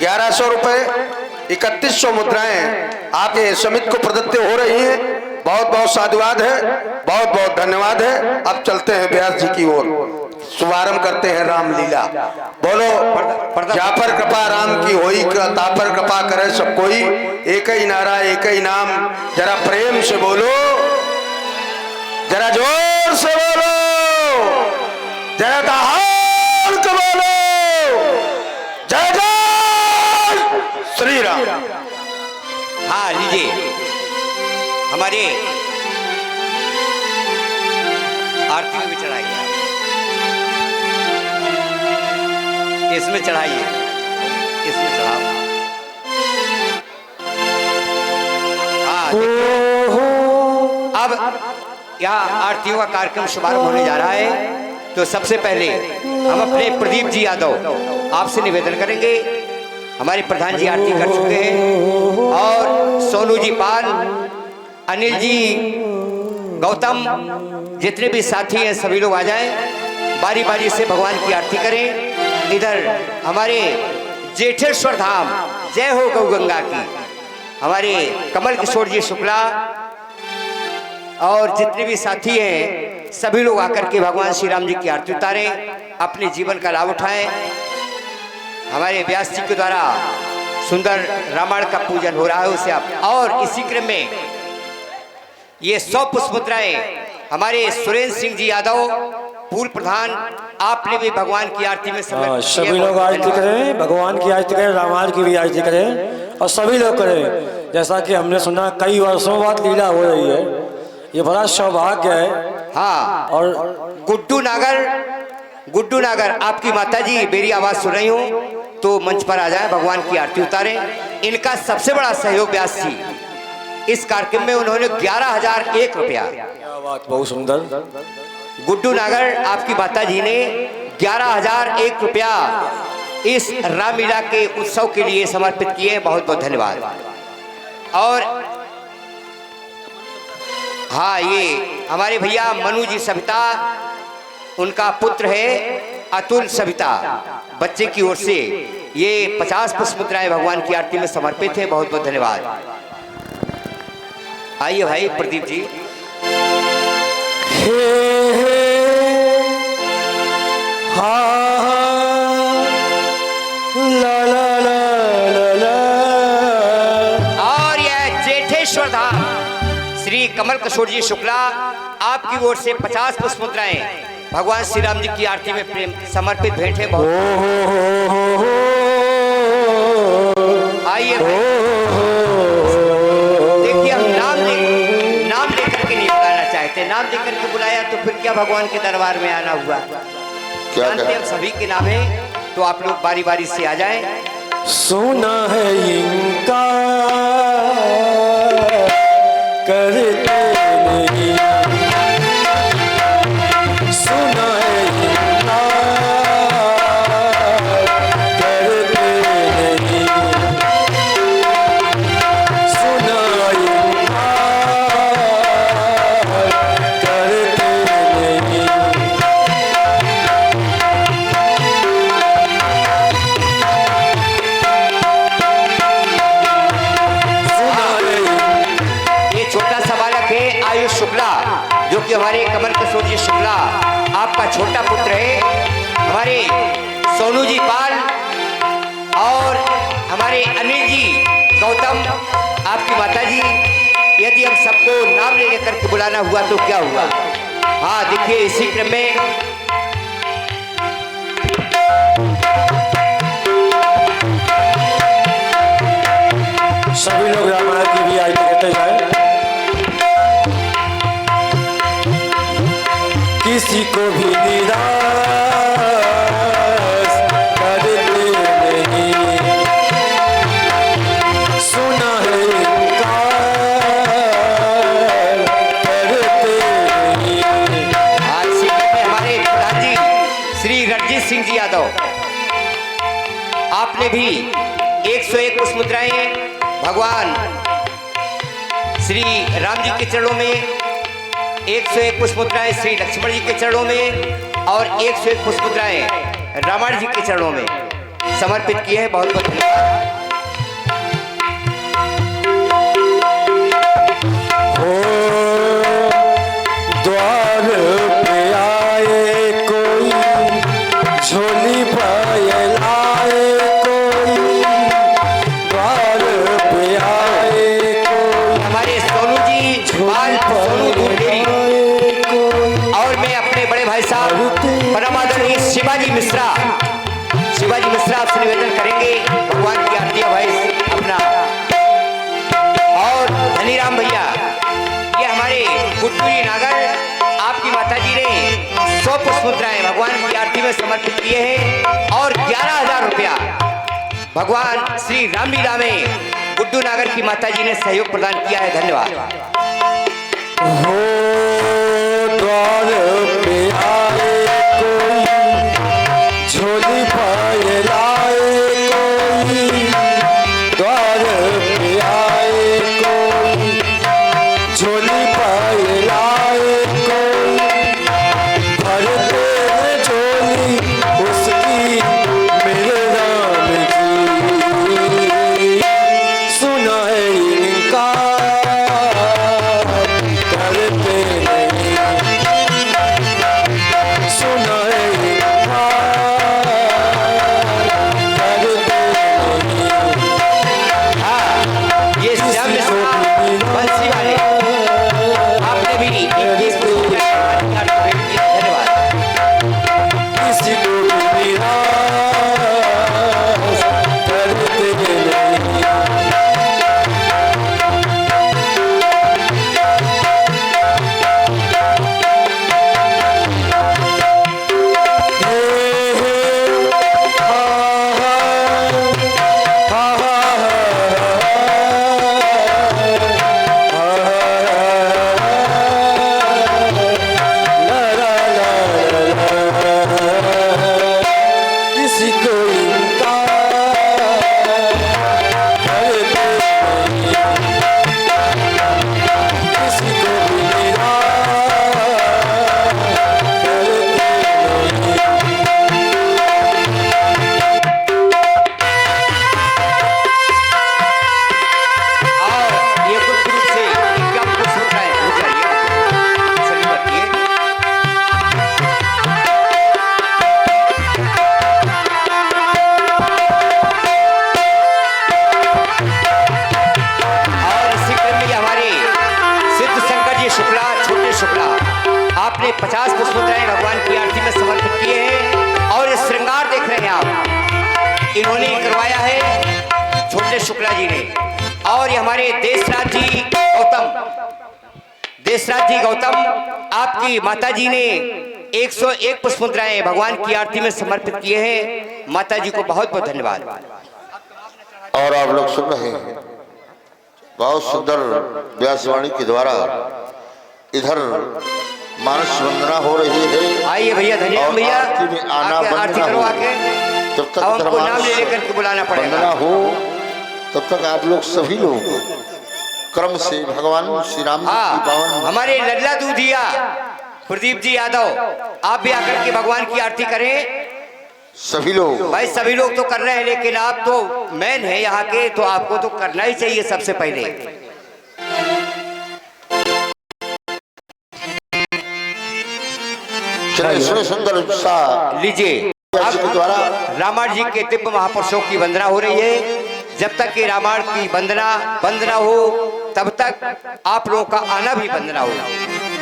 1100 रुपए 3100 मुद्राएं आपके समिति को प्रदत्त हो रही हैं। बहुत बहुत साधुवाद है, बहुत बहुत धन्यवाद है। अब चलते हैं व्यास जी की ओर, शुभारंभ करते हैं रामलीला। बोलो जापर कृपा राम की होई, तापर कृपा करे सब कोई, एक ही नारा एक ही नाम। जरा प्रेम से बोलो, जरा जोर से बोलो, जरा दहाड़ के बोलो, जय जय श्री राम। हाँ लीजिए, हमारे आरती में भी चढ़ाइए, इसमें चढ़ाइए, इसमें चढ़ाओ। हाँ, अब यहाँ आरतियों का कार्यक्रम शुभारंभ होने जा रहा है। तो सबसे पहले हम अपने प्रदीप जी यादव आपसे निवेदन करेंगे। हमारे प्रधान जी आरती कर चुके हैं और सोनू जी पाल, अनिल जी, गौतम, जितने भी साथी हैं सभी लोग आ जाएं, बारी बारी से भगवान की आरती करें। इधर हमारे जेठेश्वर धाम जय हो गौ गंगा की, हमारे कमल किशोर जी शुक्ला और जितने भी साथी हैं सभी लोग आकर के भगवान श्री राम जी की आरती उतारें, अपने जीवन का लाभ उठाएं। हमारे व्यास जी के द्वारा सुंदर रामायण का पूजन हो रहा है उसे आप। और इसी क्रम में ये 100 पुष्प मुद्राएं हमारे सुरेंद्र सिंह जी यादव, पूर्व प्रधान, आपने भी भगवान की आरती में समर्पित सभी किया। लोग आरती करें, भगवान की आरती करें, रामायण की भी आरती करें और सभी लोग करें। जैसा कि हमने सुना कई वर्षों बाद लीला हो रही है, ये बड़ा सौभाग्य है। हाँ, और गुड्डू नागर आपकी माता जी मेरी आवाज सुन रही हूँ तो मंच पर आ जाए, भगवान की आरती उतारें। इनका सबसे बड़ा सहयोग व्यास जी, इस कार्यक्रम में उन्होंने 11,001 रुपया। क्या बात, बहुत सुंदर। गुड्डू नागर आपकी माता जी ने 11,001 रुपया इस रामलीला के उत्सव के लिए समर्पित किए। बहुत बहुत धन्यवाद। और हाँ, ये हमारे भैया मनु जी सविता, उनका पुत्र है अतुल सविता, बच्चे की ओर से ये 50 पुष्प मुद्राएं भगवान की आरती में समर्पित है। बहुत बहुत धन्यवाद। आइए भाई प्रदीप जी। और यह जेठेश्वर धाम श्री कमल किशोर जी शुक्ला, आपकी ओर से 50 पुष्प मुद्राएं भगवान श्री राम जी की आरती में प्रेम समर्पित भेंट है। बहुत आइए देखिए, हम नाम लेकर के नहीं बुलाना चाहते, नाम लेकर के बुलाया तो फिर क्या भगवान के दरबार में आना हुआ। जानते हम सभी के नाम है, तो आप लोग बारी बारी से आ जाएं। सुना है इनका करते नहीं, सुना है इनका करते नहीं, सुना इनका करते नहीं। ये छोटा सा बालक है आयुष शुक्ला, जो कि हमारे कमल किशोर जी शुक्ला आपका छोटा पुत्र है। हमारे सोनू जी पाल और हमारे अनिल जी गौतम आपकी माता जी। यदि हम सबको नाम ले लेकर के बुलाना हुआ तो क्या हुआ। हाँ देखिए, इसी क्रम में सभी लोग रामायण की भी आरती करते जाए। किसी को भी निराश करते नहीं, सुना है इनका करते नहीं। आज इसी क्रम में हमारे प्रधान जी श्री रणजीत सिंह जी यादव, आपने भी 101 पुष्प मुद्राएं भगवान श्री राम जी के चरणों में, 101 पुष्प मुद्राएं श्री लक्ष्मण जी के चरणों में और 101 पुष्प मुद्राएं रामायण जी के चरणों में समर्पित किए हैं। बहुत बहुत धन्यवाद। द्वार पे आए कोई, झोली पाए लाए कोई, द्वार पे आए कोई, हमारे सोनू जी बाल सोनू दूधेरी और मैं अपने बड़े भाई साहब परम आदरणीय शिवाजी मिश्रा आपसे निवेदन करेंगे भगवान की आरती भाई अपना। और धनीराम भैया, ये हमारे गुड्डू नागर आपकी माता जी ने 100 पुष्प मुद्राएं भगवान की आरती में समर्पित किए हैं और 11,000 रुपया भगवान श्री रामलीला में गुड्डू नागर की माता जी ने सहयोग प्रदान किया है। धन्यवाद। हो द्वार पे आए कोई, झोली पाए लाए कोई, द्वार पे आए कोई, झोली पाए लाए कोई, भरते हैं झोली उसकी मेरे राम की, सुना है इनका करते नहीं। 50 पुष्पोत्तराएं भगवान की आरती में समर्पित किए हैं। और ये श्रृंगार देख रहे हैं आप, इन्होंने करवाया है छोटे शुक्ला जी ने। और ये हमारे देशराज जी गौतम आपकी माता जी ने 101 पुष्पोत्तराएं भगवान की आरती में समर्पित किए हैं। माता जी को बहुत बहुत धन्यवाद। और आप लोग सुन रहे हैं बहुत सुंदर व्यासवाणी के द्वारा इधर मानस वंदना हो रही है। आइए भैया, धन्यवाद भैया, आरती में आना आरती करो आके। जब तक हमको नाम ले लेकर के बुलाना वंदना पड़ेगा। हो तब तक आप लोग सभी लोग क्रम से भगवान श्री राम की पावन हमारे लल्ला दूधिया प्रदीप जी यादव, आप भी आकर के भगवान की आरती करें। सभी लोग भाई सभी लोग तो कर रहे हैं, लेकिन आप तो मैन हैं यहाँ के, तो आपको तो करना ही चाहिए सबसे पहले। चलिए सुंदर उत्साह लीजिए, के द्वारा रामायण जी के दिव्य महापुरुषों की वंदना हो रही है। जब तक कि रामायण की वंदना बंद ना हो तब तक आप लोगों का आना भी बंद ना हो।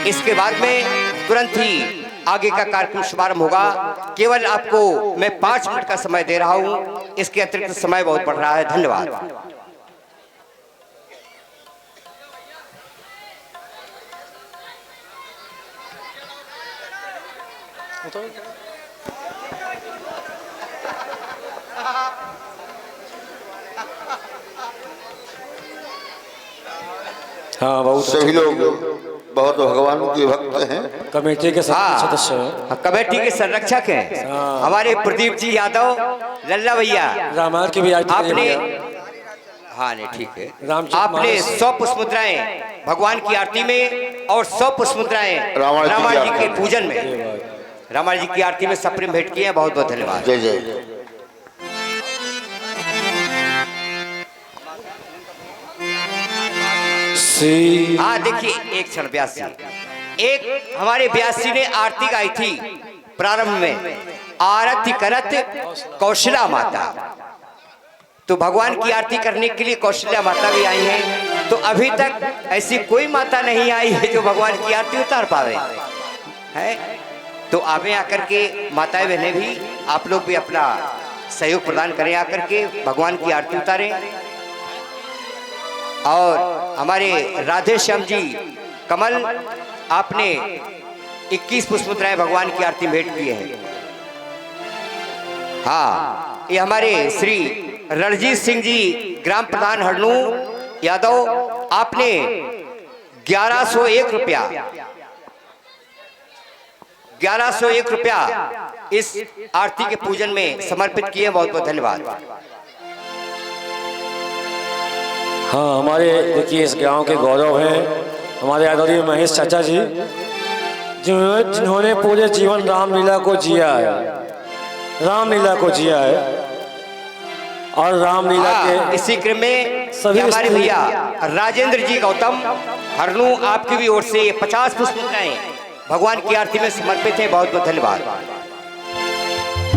इसके बाद में तुरंत ही आगे का कार्यक्रम शुभारंभ होगा। केवल आपको मैं 5 मिनट का समय दे रहा हूं, इसके अतिरिक्त समय बहुत बढ़ रहा है। धन्यवाद। हाँ, बहुत सभी लोग बहुत भगवान के भक्त हैं। कमेटी के सदस्य हैं। हाँ, कमेटी के संरक्षक हैं हमारे प्रदीप जी यादव, लल्ला भैया। रामायण की भी आरती आपने करेंगे। हाँ नहीं ठीक है, रामचरित आपने मानस। 100 पुष्पोत्तराएं भगवान की आरती में और 100 पुष्पोत्तराएं रामायण जी के पूजन में, रामायण जी की आरती में सप्रेम भेंट किए। बहुत बहुत धन्यवाद। जय जय। हाँ देखिए, एक क्षण व्यासी, एक हमारे व्यासी ने आरती गाई थी प्रारंभ में, आरती करत कौशला माता। तो भगवान की आरती करने के लिए कौशल्या माता भी आई हैं। तो अभी तक ऐसी कोई माता नहीं आई है जो भगवान की आरती उतार पावे है। तो आवे आकर के माताएं बहनें भी, आप लोग भी अपना सहयोग प्रदान करें, आकर के भगवान की आरती उतारें। और हमारे राधे श्याम जी कमल, आपने 21 पुष्पोत्तराएं भगवान की आरती भेंट की है। हाँ, ये हमारे श्री रणजीत सिंह जी ग्राम प्रधान हरनू यादव, आपने 1101 रुपया 1101 रुपया इस आरती के पूजन में समर्पित किए। बहुत बहुत धन्यवाद। हाँ, हमारे देखिए इस गांव के गौरव हैं हमारे आदरणीय महेश चाचा जी, जिन्होंने पूरे जीवन रामलीला को जिया है, रामलीला को जिया है। और रामलीला के इसी क्रम में सभी हमारे भैया राजेंद्र जी गौतम हरनू, आपकी भी ओर से 50 पुष्पोत्तराएं भगवान की आरती में समर्पित हैं। बहुत बहुत धन्यवाद।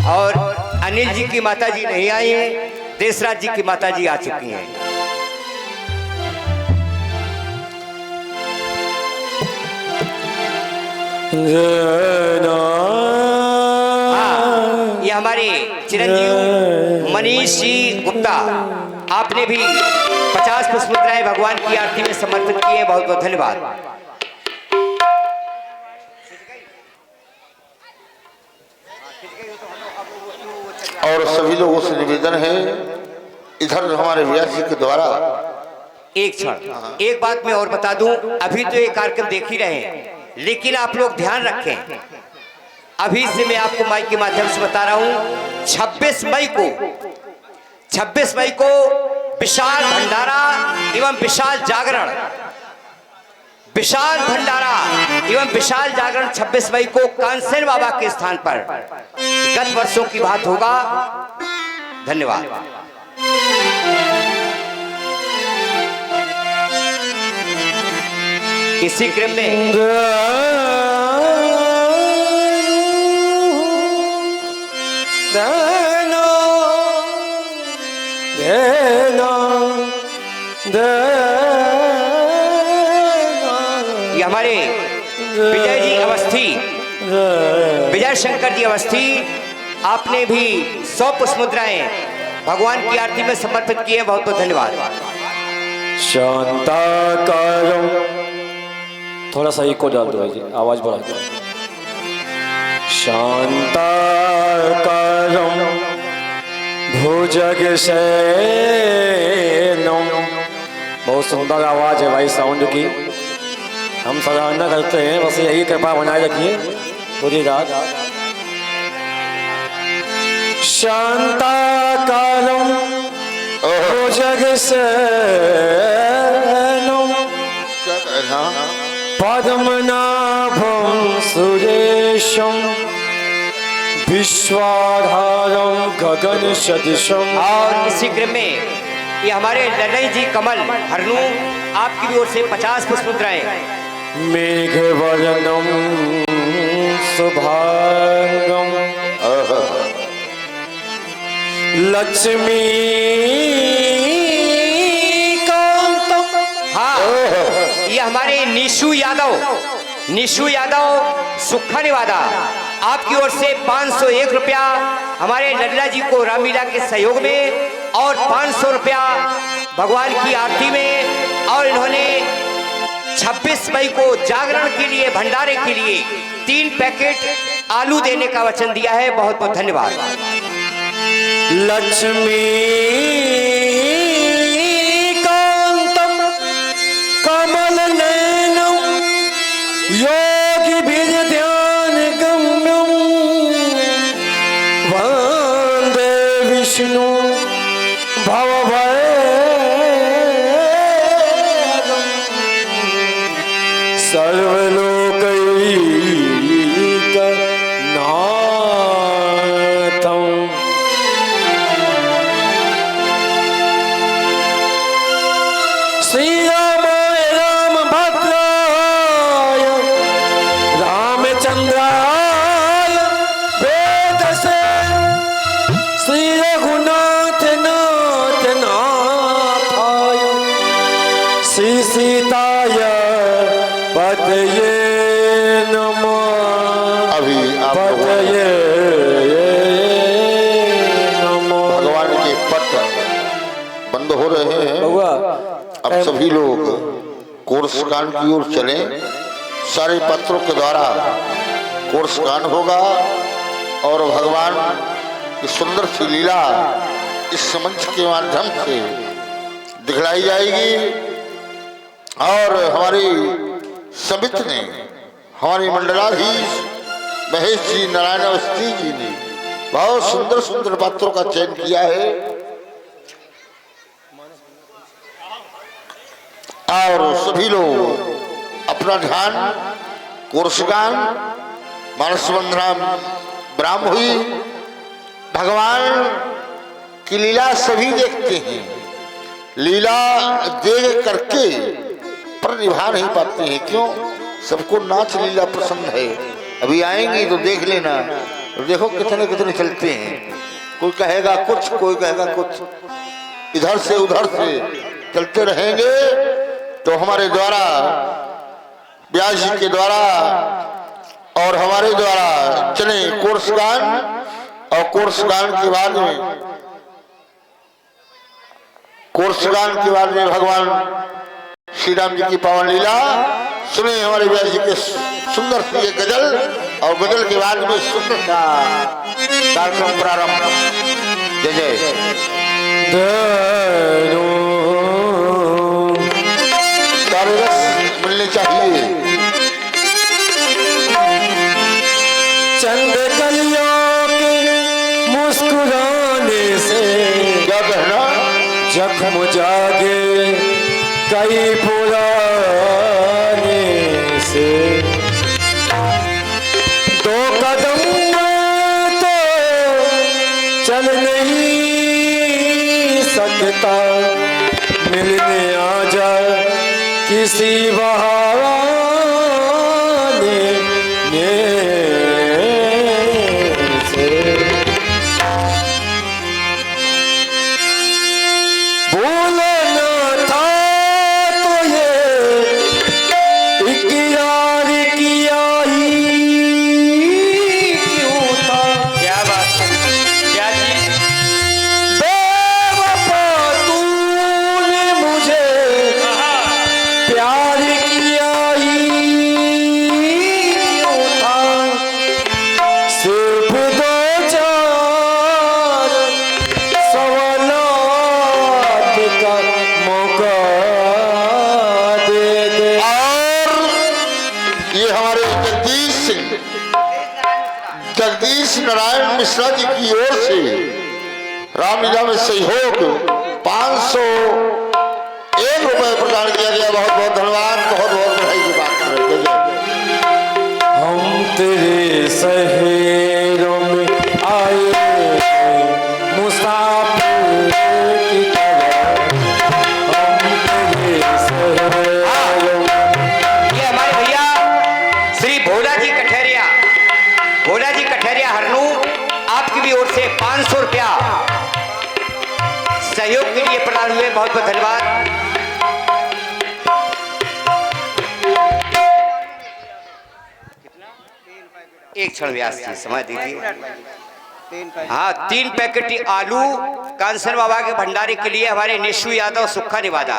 और अनिल जी की माता जी नहीं आई हैं, देशराज जी की माता जी आ चुकी हैं। ये हमारे चिरंजीव मनीष जी गुप्ता, आपने भी 50 पुष्पोत्तराएं भगवान की आरती में समर्पित किए। बहुत बहुत धन्यवाद। और सभी लोगों से निवेदन है, इधर हमारे व्यास जी के द्वारा एक क्षण, एक बात मैं और बता दूं, अभी तो ये कार्यक्रम देख ही रहे हैं, लेकिन आप लोग ध्यान रखें, अभी से मैं आपको माइक के माध्यम से बता रहा हूं, 26 मई को विशाल भंडारा एवं विशाल जागरण, विशाल भंडारा एवं विशाल जागरण 26 मई को कांसेन बाबा के स्थान पर गत वर्षों की बात होगा। धन्यवाद। इसी क्रम में ये हमारे विजय जी अवस्थी, विजय शंकर जी अवस्थी, आपने भी 100 पुष्प मुद्राएं भगवान की आरती में समर्पित किए। बहुत बहुत धन्यवाद। शांताकारं, थोड़ा सा इको डाल दो जी, आवाज बढ़ा दो। शांताकारं भुजगशयनं, बहुत सुंदर आवाज है भाई साउंड की, हम सराहना करते हैं। बस यही कृपा बनाए रखिए पूरी रात। शांताकारं भुजगशयनं पद्मनाभं सुरेशं विश्वाधारं गगन सदृशं। और इसी क्रम में ये हमारे लड़ई जी कमल हरनू, आपकी भी ओर से 50 पुष्प मुद्राएं। मेघवर्णं शुभांगं लक्ष्मीकांतं। हाँ, ये हमारे निशु यादव सुखा निवादा, आपकी ओर से 501 रुपया हमारे लल्ला जी को रामलीला के सहयोग में, और 500 रुपया भगवान की आरती में, और इन्होंने 26 मई को जागरण के लिए, भंडारे के लिए 3 पैकेट आलू देने का वचन दिया है। बहुत बहुत धन्यवाद। लक्ष्मीकांतं कमलनयनं योगिभिर्ध्यानगम्यं वन्दे विष्णु भवभयहरं सर्वलोकैकनाथं। श्री रामाय रामभद्राय रामचंद्राय वेदसे, श्री रघुनाथ नाथ नाथाय श्री सीताय पतये नमः। अभी आप लोगों पतये नमः। भगवान के पट बंद हो रहे हैं। अब सभी लोग कोर्सकांड की ओर चलें। सारे पत्रों के द्वारा कोर्सकांड होगा और भगवान की सुंदर सी लीला इस मंच के माध्यम से दिखलाई जाएगी। और हमारी समिति ने, हमारी मंडलाधीश महेश जी, नारायण अवस्थी जी ने बहुत सुंदर सुंदर पात्रों का चयन किया है। और सभी लोग अपना ध्यान कोर्सगान, मानस बंधना ब्राह्म हुई, भगवान की लीला सभी देखते हैं। लीला देख करके पर निभा नहीं पाते हैं। क्यों? सबको नाच लीला पसंद है। अभी आएंगी तो देख लेना, देखो कितने कितने चलते हैं। कोई कहेगा कुछ, कोई कहेगा कुछ, इधर से उधर से चलते रहेंगे। तो हमारे द्वारा, व्यास जी के द्वारा और हमारे द्वारा चले कोर्सगान, और कोर्सगान के बाद में भगवान श्री राम जी की पावन लीला सुने हमारे व्यास जी के सुंदर सी ये गजल, और गजल के बाद में सुंदर सा कार्यक्रम प्रारंभ। जय जय। सारे रस मिलने चाहिए। चंद कलियों के मुस्कुराने से क्या कहना? जख्म जागे कई पुराने से, 2 कदम तो चल नहीं सकता, मिलने आ जा किसी बहाने से। बोलना था तो ये इकरार किया जगदीश नारायण मिश्रा जी की ओर से रामलीला में सहयोग 501 रुपए प्रदान किया गया। बहुत बहुत धन्यवाद, बहुत बहुत बधाई की बात कर रहे हैं। हम तेरे शहरों में आए मुसाफिर की तरह, हम तेरे शहरों में। ये हमारे भैया श्री भोला जी कठेरिया हरनू, आपकी भी ओर से 500 रुपया सहयोग के लिए प्रदान हुए। बहुत बहुत धन्यवाद। एक क्षण व्यास जी समय दीजिए। हाँ, 3 पैकेट आलू कांसन बाबा के भंडारे के लिए हमारे निशु यादव सुक्खा निवादा,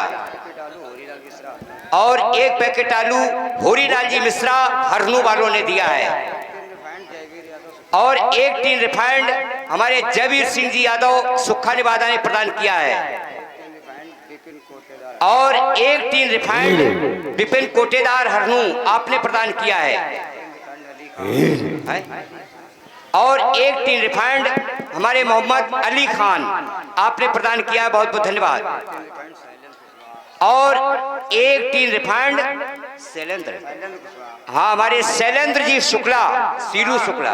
और 1 पैकेट आलू होरीलाल जी मिश्रा हरनू वालों ने दिया है, और 1 टीन रिफाइंड हमारे जयवीर सिंह जी यादव सुक्खा निवादा ने प्रदान किया है, और 1 टीन रिफाइंड विपिन कोटेदार हरनू आपने प्रदान किया है, और 1 टीन रिफाइंड हमारे मोहम्मद अली खान आपने प्रदान किया है। बहुत बहुत धन्यवाद। और 1 टीन रिफाइंड शैलेंद्र, हाँ हमारे शैलेंद्र जी शुक्ला, सीलू शुक्ला,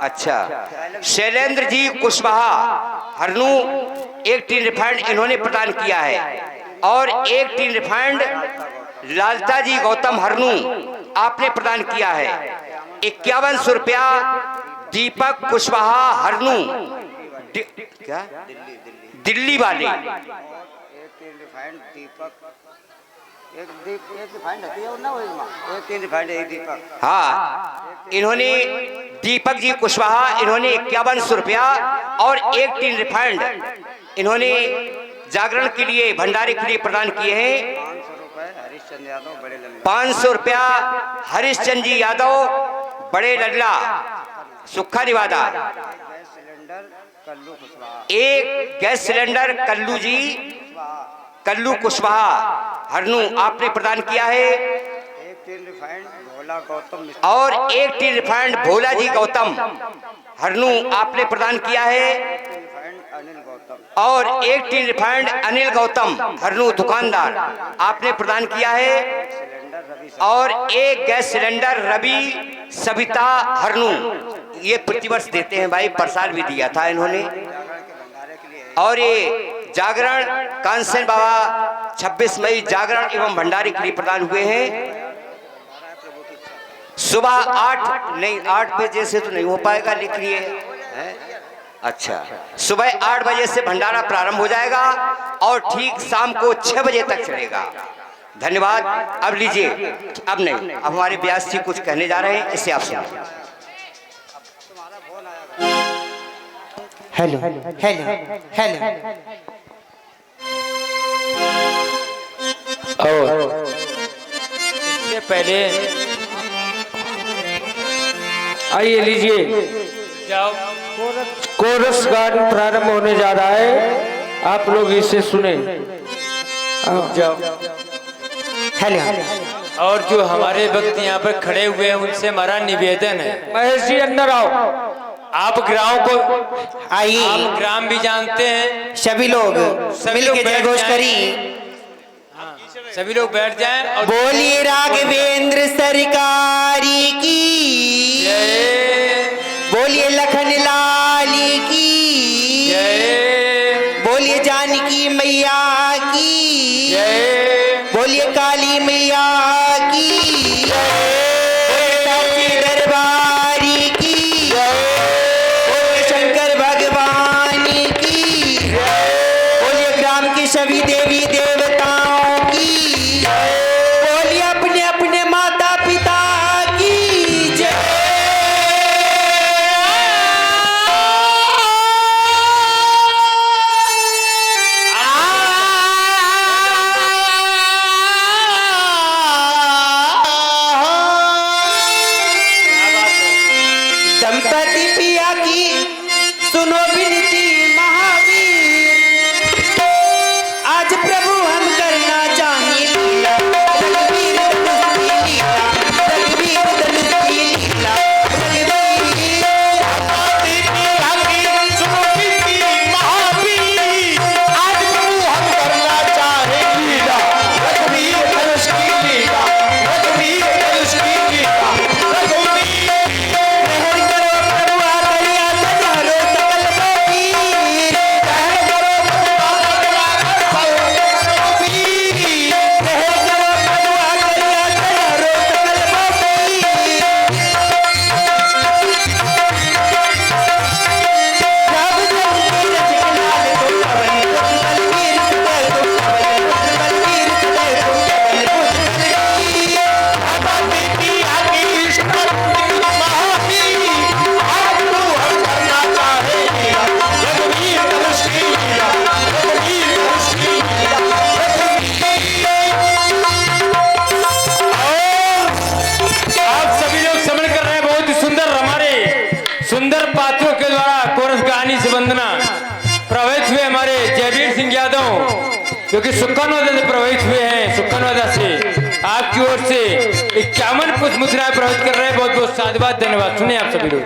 अच्छा शैलेंद्र जी कुशवाहा हरनू 1 टीन रिफाइंड इन्होंने प्रदान किया है, और 1 टीन रिफाइंड लालता जी गौतम हरनू आपने प्रदान किया है। 5100 रुपया दीपक कुशवाहा हरनू क्या दिल्ली वाले, हाँ इन्होंने दीपक जी कुशवाहा इन्होंने 5100 रुपया और 1 टीन रिफाइंड इन्होंने जागरण के लिए भंडारे के लिए प्रदान किए हैं। 500 रुपया हरिश्चंद्र जी यादव बड़े लल्ला सुक्खा निवादा, 1 गैस सिलेंडर कल्लू कुशवाहा हरनू आपने प्रदान किया है, और 1 टीन रिफाइंड भोला जी गौतम हरनू आपने प्रदान किया है, और 1 टीन रिफाइंड अनिल गौतम हरनू दुकानदार आपने प्रदान किया है, और 1 गैस सिलेंडर रवि सविता हरनू ये प्रतिवर्ष देते हैं भाई, प्रसाद भी दिया था इन्होंने, और ये जागरण कांसन बाबा 26 मई जागरण एवं भंडारे के लिए प्रदान हुए हैं। सुबह 8 बजे से तो नहीं हो पाएगा, लिख लिए अच्छा सुबह 8 बजे से भंडारा प्रारंभ हो जाएगा और ठीक शाम को 6 बजे तक चलेगा। धन्यवाद। अब लीजिए, अब नहीं, अब हमारे व्यास जी कुछ कहने जा रहे हैं, इससे आप सुनिए। हेलो हेलो हेलो इससे पहले आइए लीजिए, जाओ कोरस गान प्रारंभ होने जा रहा है, आप लोग इसे सुने। जाओ। हेलो और जो हमारे भक्त यहाँ पर खड़े हुए हैं उनसे हमारा निवेदन है, महेश जी अंदर आओ। आप ग्राम को आइए, आप ग्राम भी जानते हैं, सभी लोग मिलके जय घोष करी। सभी लोग बैठ जाएं और बोलिए राघवेंद्र सरकारी की, बोलिए लखन लाल की, बोलिए जानकी मैया की, बोलिए काली मैया की, बोलिए दरबारी की, बोलिए शंकर भगवान की, बोलिए ग्राम की सभी देवी देवताओं की, बोलिए अपने अपने माता पिता की जय। जयवीर सिंह यादव जो कि सुक्कानोदा से प्रभावित हुए हैं, सुक्कानोदा से आपकी ओर से 51 पुष्प मुद्राएं प्रभावित कर रहे हैं। बहुत बहुत साधुवाद, धन्यवाद। सुनिए आप सभी लोग।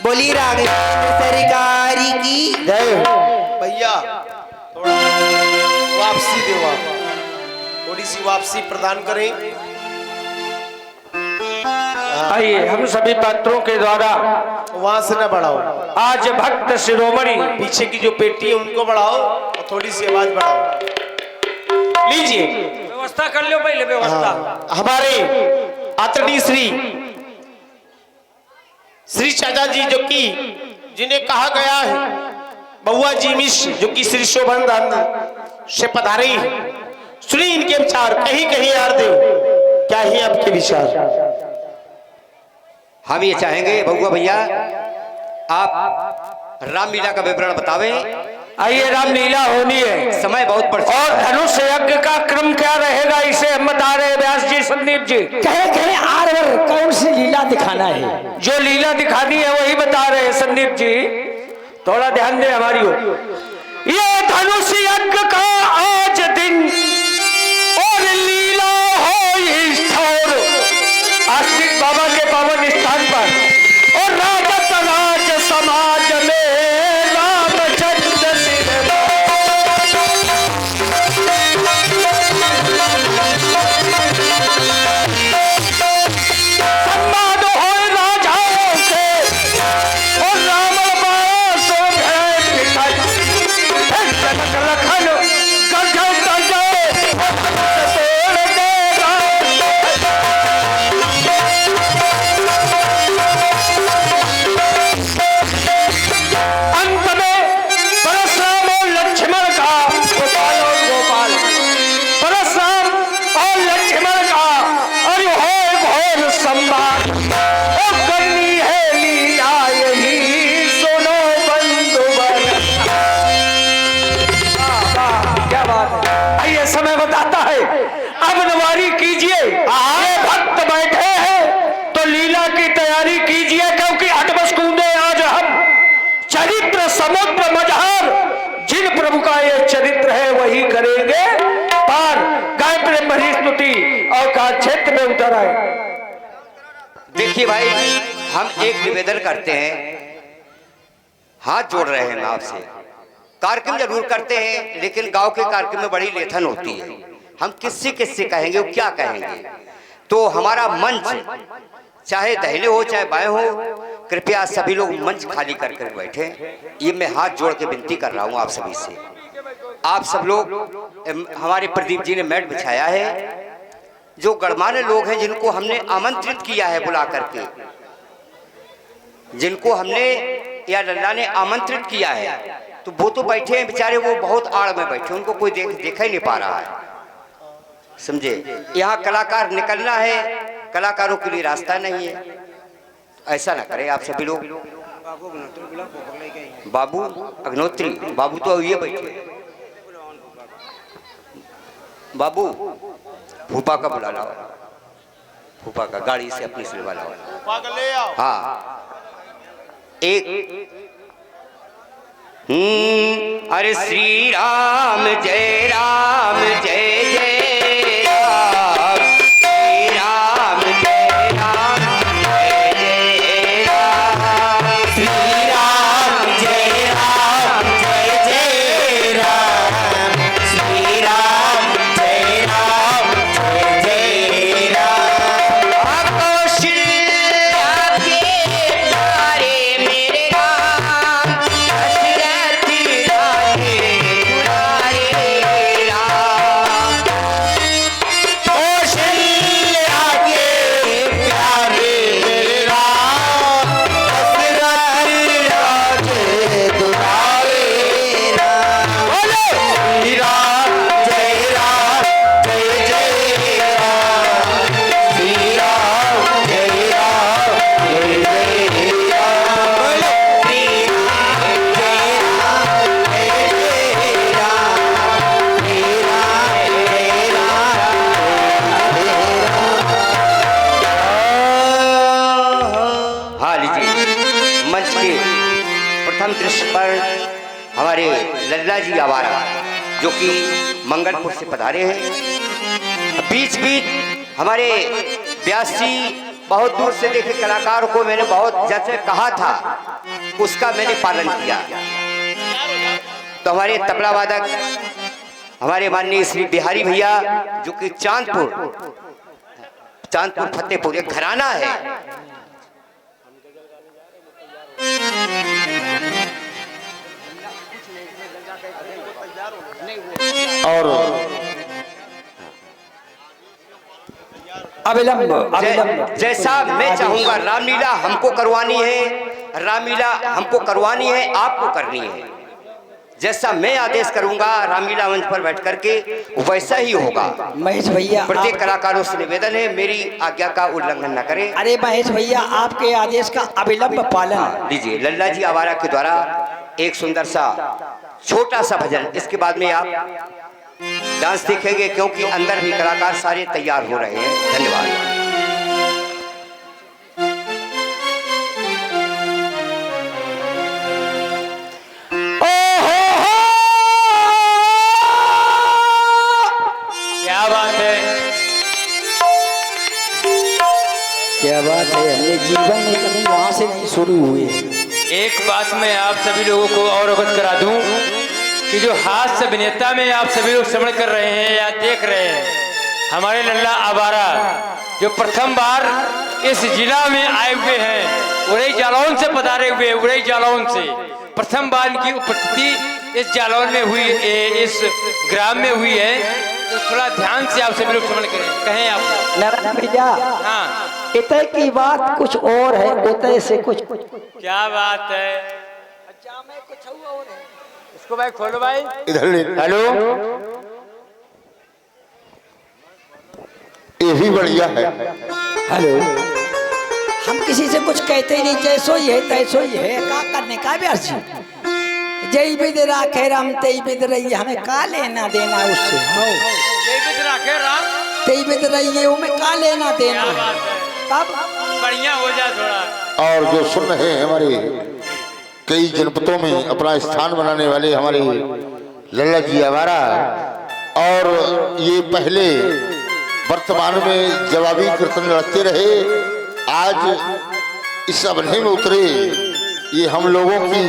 बोली राघवेंद्र सरकार की जय। भैया थोड़ा वापसी देवा, थोड़ी सी वापसी प्रदान करें। आइए हम सभी पात्रों के द्वारा वहां से न बढ़ाओ, आज भक्त शिरोमणि पीछे की जो पेटी है उनको बढ़ाओ और थोड़ी सी आवाज बढ़ाओ। लीजिए व्यवस्था कर लो, पहले व्यवस्था। हमारे आदरणीय श्री चाचा जी जो कि जिन्हें कहा गया है बउआ जी मिश्र जो कि श्री शोभन दान से पधारे हैं, सुनी इनके विचार। कहीं कहीं यार देव, क्या ही आपके विचार? हम ये चाहेंगे बउआ भैया आप रामलीला का विवरण बतावें। आइए रामलीला होनी है, समय बहुत पड़ और धनुष यज्ञ का क्रम क्या रहेगा इसे हम बता रहे हैं व्यास जी, संदीप जी। कहे आरवर कौन सी लीला दिखाना है? जो लीला दिखानी है वही बता रहे हैं संदीप जी, थोड़ा ध्यान दें हमारी ओर। ये धनुष यज्ञ का आज दिन और लीला हो इस ठौर आस्तिक बाबा के पावन स्थान पर, और राजत राज समाज में रामचंद्र सिंह संवाद हो राजाओं से, और रावण बासों जनक लखन गज बता रहा है। देखिए भाई, हम एक निवेदन करते हैं, हाथ जोड़ रहे हैं आपसे। कार्यक्रम जरूर करते हैं, लेकिन गांव के कार्यक्रम में बड़ी लेथन होती है। हम किससे किससे कहेंगे, वो क्या कहेंगे। तो हमारा मंच चाहे दाहिने हो चाहे बाएं हो, कृपया सभी लोग मंच खाली कर कर बैठे। ये मैं हाथ जोड़ के विनती कर रहा हूँ आप सभी से। आप सब लोग, हमारे प्रदीप जी ने मैट बिछाया है। जो गणमान्य लोग हैं जिनको हमने आमंत्रित किया है बुला करके, जिनको हमने या लल्ला ने आमंत्रित किया है, तो वो तो बैठे हैं बेचारे, वो बहुत आड़ में बैठे, उनको कोई देखा ही नहीं पा रहा है, समझे। यहाँ कलाकार निकलना है, कलाकारों के लिए रास्ता नहीं है। ऐसा ना करें आप सभी लोग। बाबू अग्नोत्री, बाबू तो ये बैठे, बाबू फूफा का बुला लाओ, फूफा का गाड़ी से अपनी सिलवा लाओ। हाँ एक अरे श्री राम जय राम जय जय राम, श्री राम जय राम जय जय राम, श्री राम जय राम जय जय राम, श्री राम जय राम जय जय राम। कौशल्या के प्यारे मेरे राम, दशरथ राजे दुलारे राम। कौशल्या के प्यारे मेरे राम, दशरथ राजे दुलारे राम। बोलो श्री राम जय राम जय जय राम, श्री राम जय राम जय जय राम। बोलो श्री राम जय राम जय जय राम, श्री राम जय राम। हाँ लीजिए, मंच के प्रथम दृश्य पर हमारे लल्ला जी आवारा, जो कि मंगलपुर से पधारे हैं। बीच बीच हमारे व्यास जी बहुत दूर से देखे कलाकार को मैंने बहुत जैसे कहा था, उसका मैंने पालन किया। तो हमारे तबला वादक हमारे माननीय श्री बिहारी भैया, जो कि चांदपुर फतेहपुर एक घराना है। और अविलंब जैसा मैं चाहूंगा, रामलीला हमको करवानी है, रामलीला हमको करवानी है, आपको करनी है। जैसा मैं आदेश करूंगा रामलीला मंच पर बैठ करके, वैसा ही होगा। महेश भैया, प्रत्येक कलाकारों से निवेदन है, मेरी आज्ञा का उल्लंघन न करें। अरे महेश भैया, आपके आदेश का अविलंब पालन। लीजिए, लल्ला जी आवारा के द्वारा एक सुंदर सा छोटा सा भजन, इसके बाद में आप डांस देखेंगे, क्योंकि अंदर भी कलाकार सारे तैयार हो रहे हैं। धन्यवाद। क्या बात है, क्या बात है, हमने जीवन में कभी वहां से नहीं शुरू हुए। एक बात मैं आप सभी लोगों को और अवगत करा दूं कि जो हास्य अभिनेता में आप सभी लोग श्रवण कर रहे हैं या देख रहे हैं, हमारे लल्ला आवारा जो प्रथम बार इस जिला में आए हुए हैं, उड़ई जालौन से पधारे हुए, उड़ई जालौन से प्रथम बार इनकी उपस्थिति इस जालौन में हुई, इस ग्राम में हुई है। तो थोड़ा ध्यान से आप सभी लोग श्रवण करें। कहें आप नारायण भैया, हाँ, इतने की बात कुछ और है, उतने से कुछ क्या बात है। अच्छा, मैं कुछ और है। इसको भाई खोलो भाई। इधर ले। हेलो, ये भी बढ़िया है। हेलो, हम किसी से कुछ कहते ही नहीं, जैसो ही है तैसो ही है, का करने का व्यास जी। जय विद राखे राम तई विद रही, हमें का लेना देना उससे। जय विद राखे राम तई विद रही है, हमें का लेना देना क्या है। बात है, तब बढ़िया हो जा थोड़ा। और जो सुन रहे हैं, हमारे कई जनपदों में अपना स्थान बनाने वाले हमारे लल्ला जी आवारा, और ये पहले वर्तमान में जवाबी कीर्तन लड़ते रहे। आज इस अवधि में उतरे, ये हम लोगों की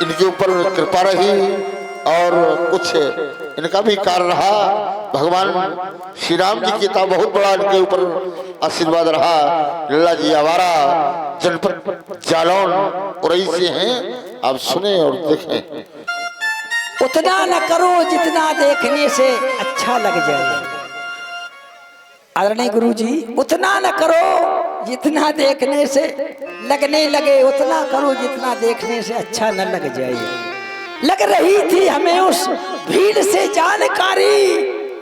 इनके ऊपर कृपा रही और कुछ इनका भी कार्य रहा। भगवान श्री राम जी की तो बहुत बड़ा इनके ऊपर आशीर्वाद रहा। लल्ला जी आवारा जनपद जालौन उरई से हैं। आप सुने और देखें। उतना न करो जितना देखने से अच्छा लग जाए। आदरणीय गुरु जी, उतना न करो जितना देखने से लगने लगे, उतना करो जितना देखने से अच्छा न लग जाए। लग रही थी हमें उस भीड़ से जानकारी,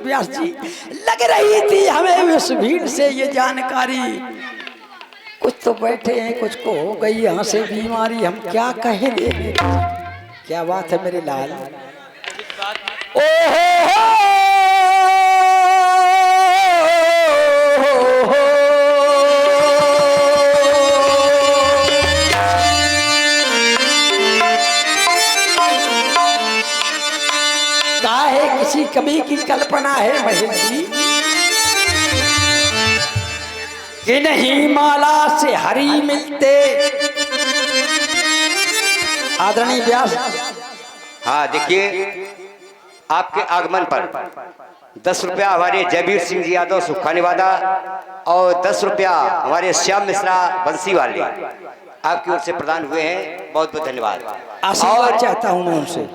व्यास जी, लग रही थी हमें उस भीड़ से ये जानकारी। कुछ तो बैठे हैं, कुछ को हो गई यहाँ से बीमारी, हम क्या कहे देंगे। क्या बात है मेरे लाल। काहे किसी कवि की कल्पना है महेश जी कि नहीं माला से हरी मिलते। आदरणीय व्यास, हाँ देखिए, आपके आगमन पर 10 रुपया हमारे जयवीर सिंह जी यादव सुखाने वाला और 10 रुपया हमारे श्याम मिश्रा बंसी वाले आपकी ओर से प्रदान हुए हैं। बहुत बहुत धन्यवाद। आशीर्वाद चाहता हूं मैं उनसे।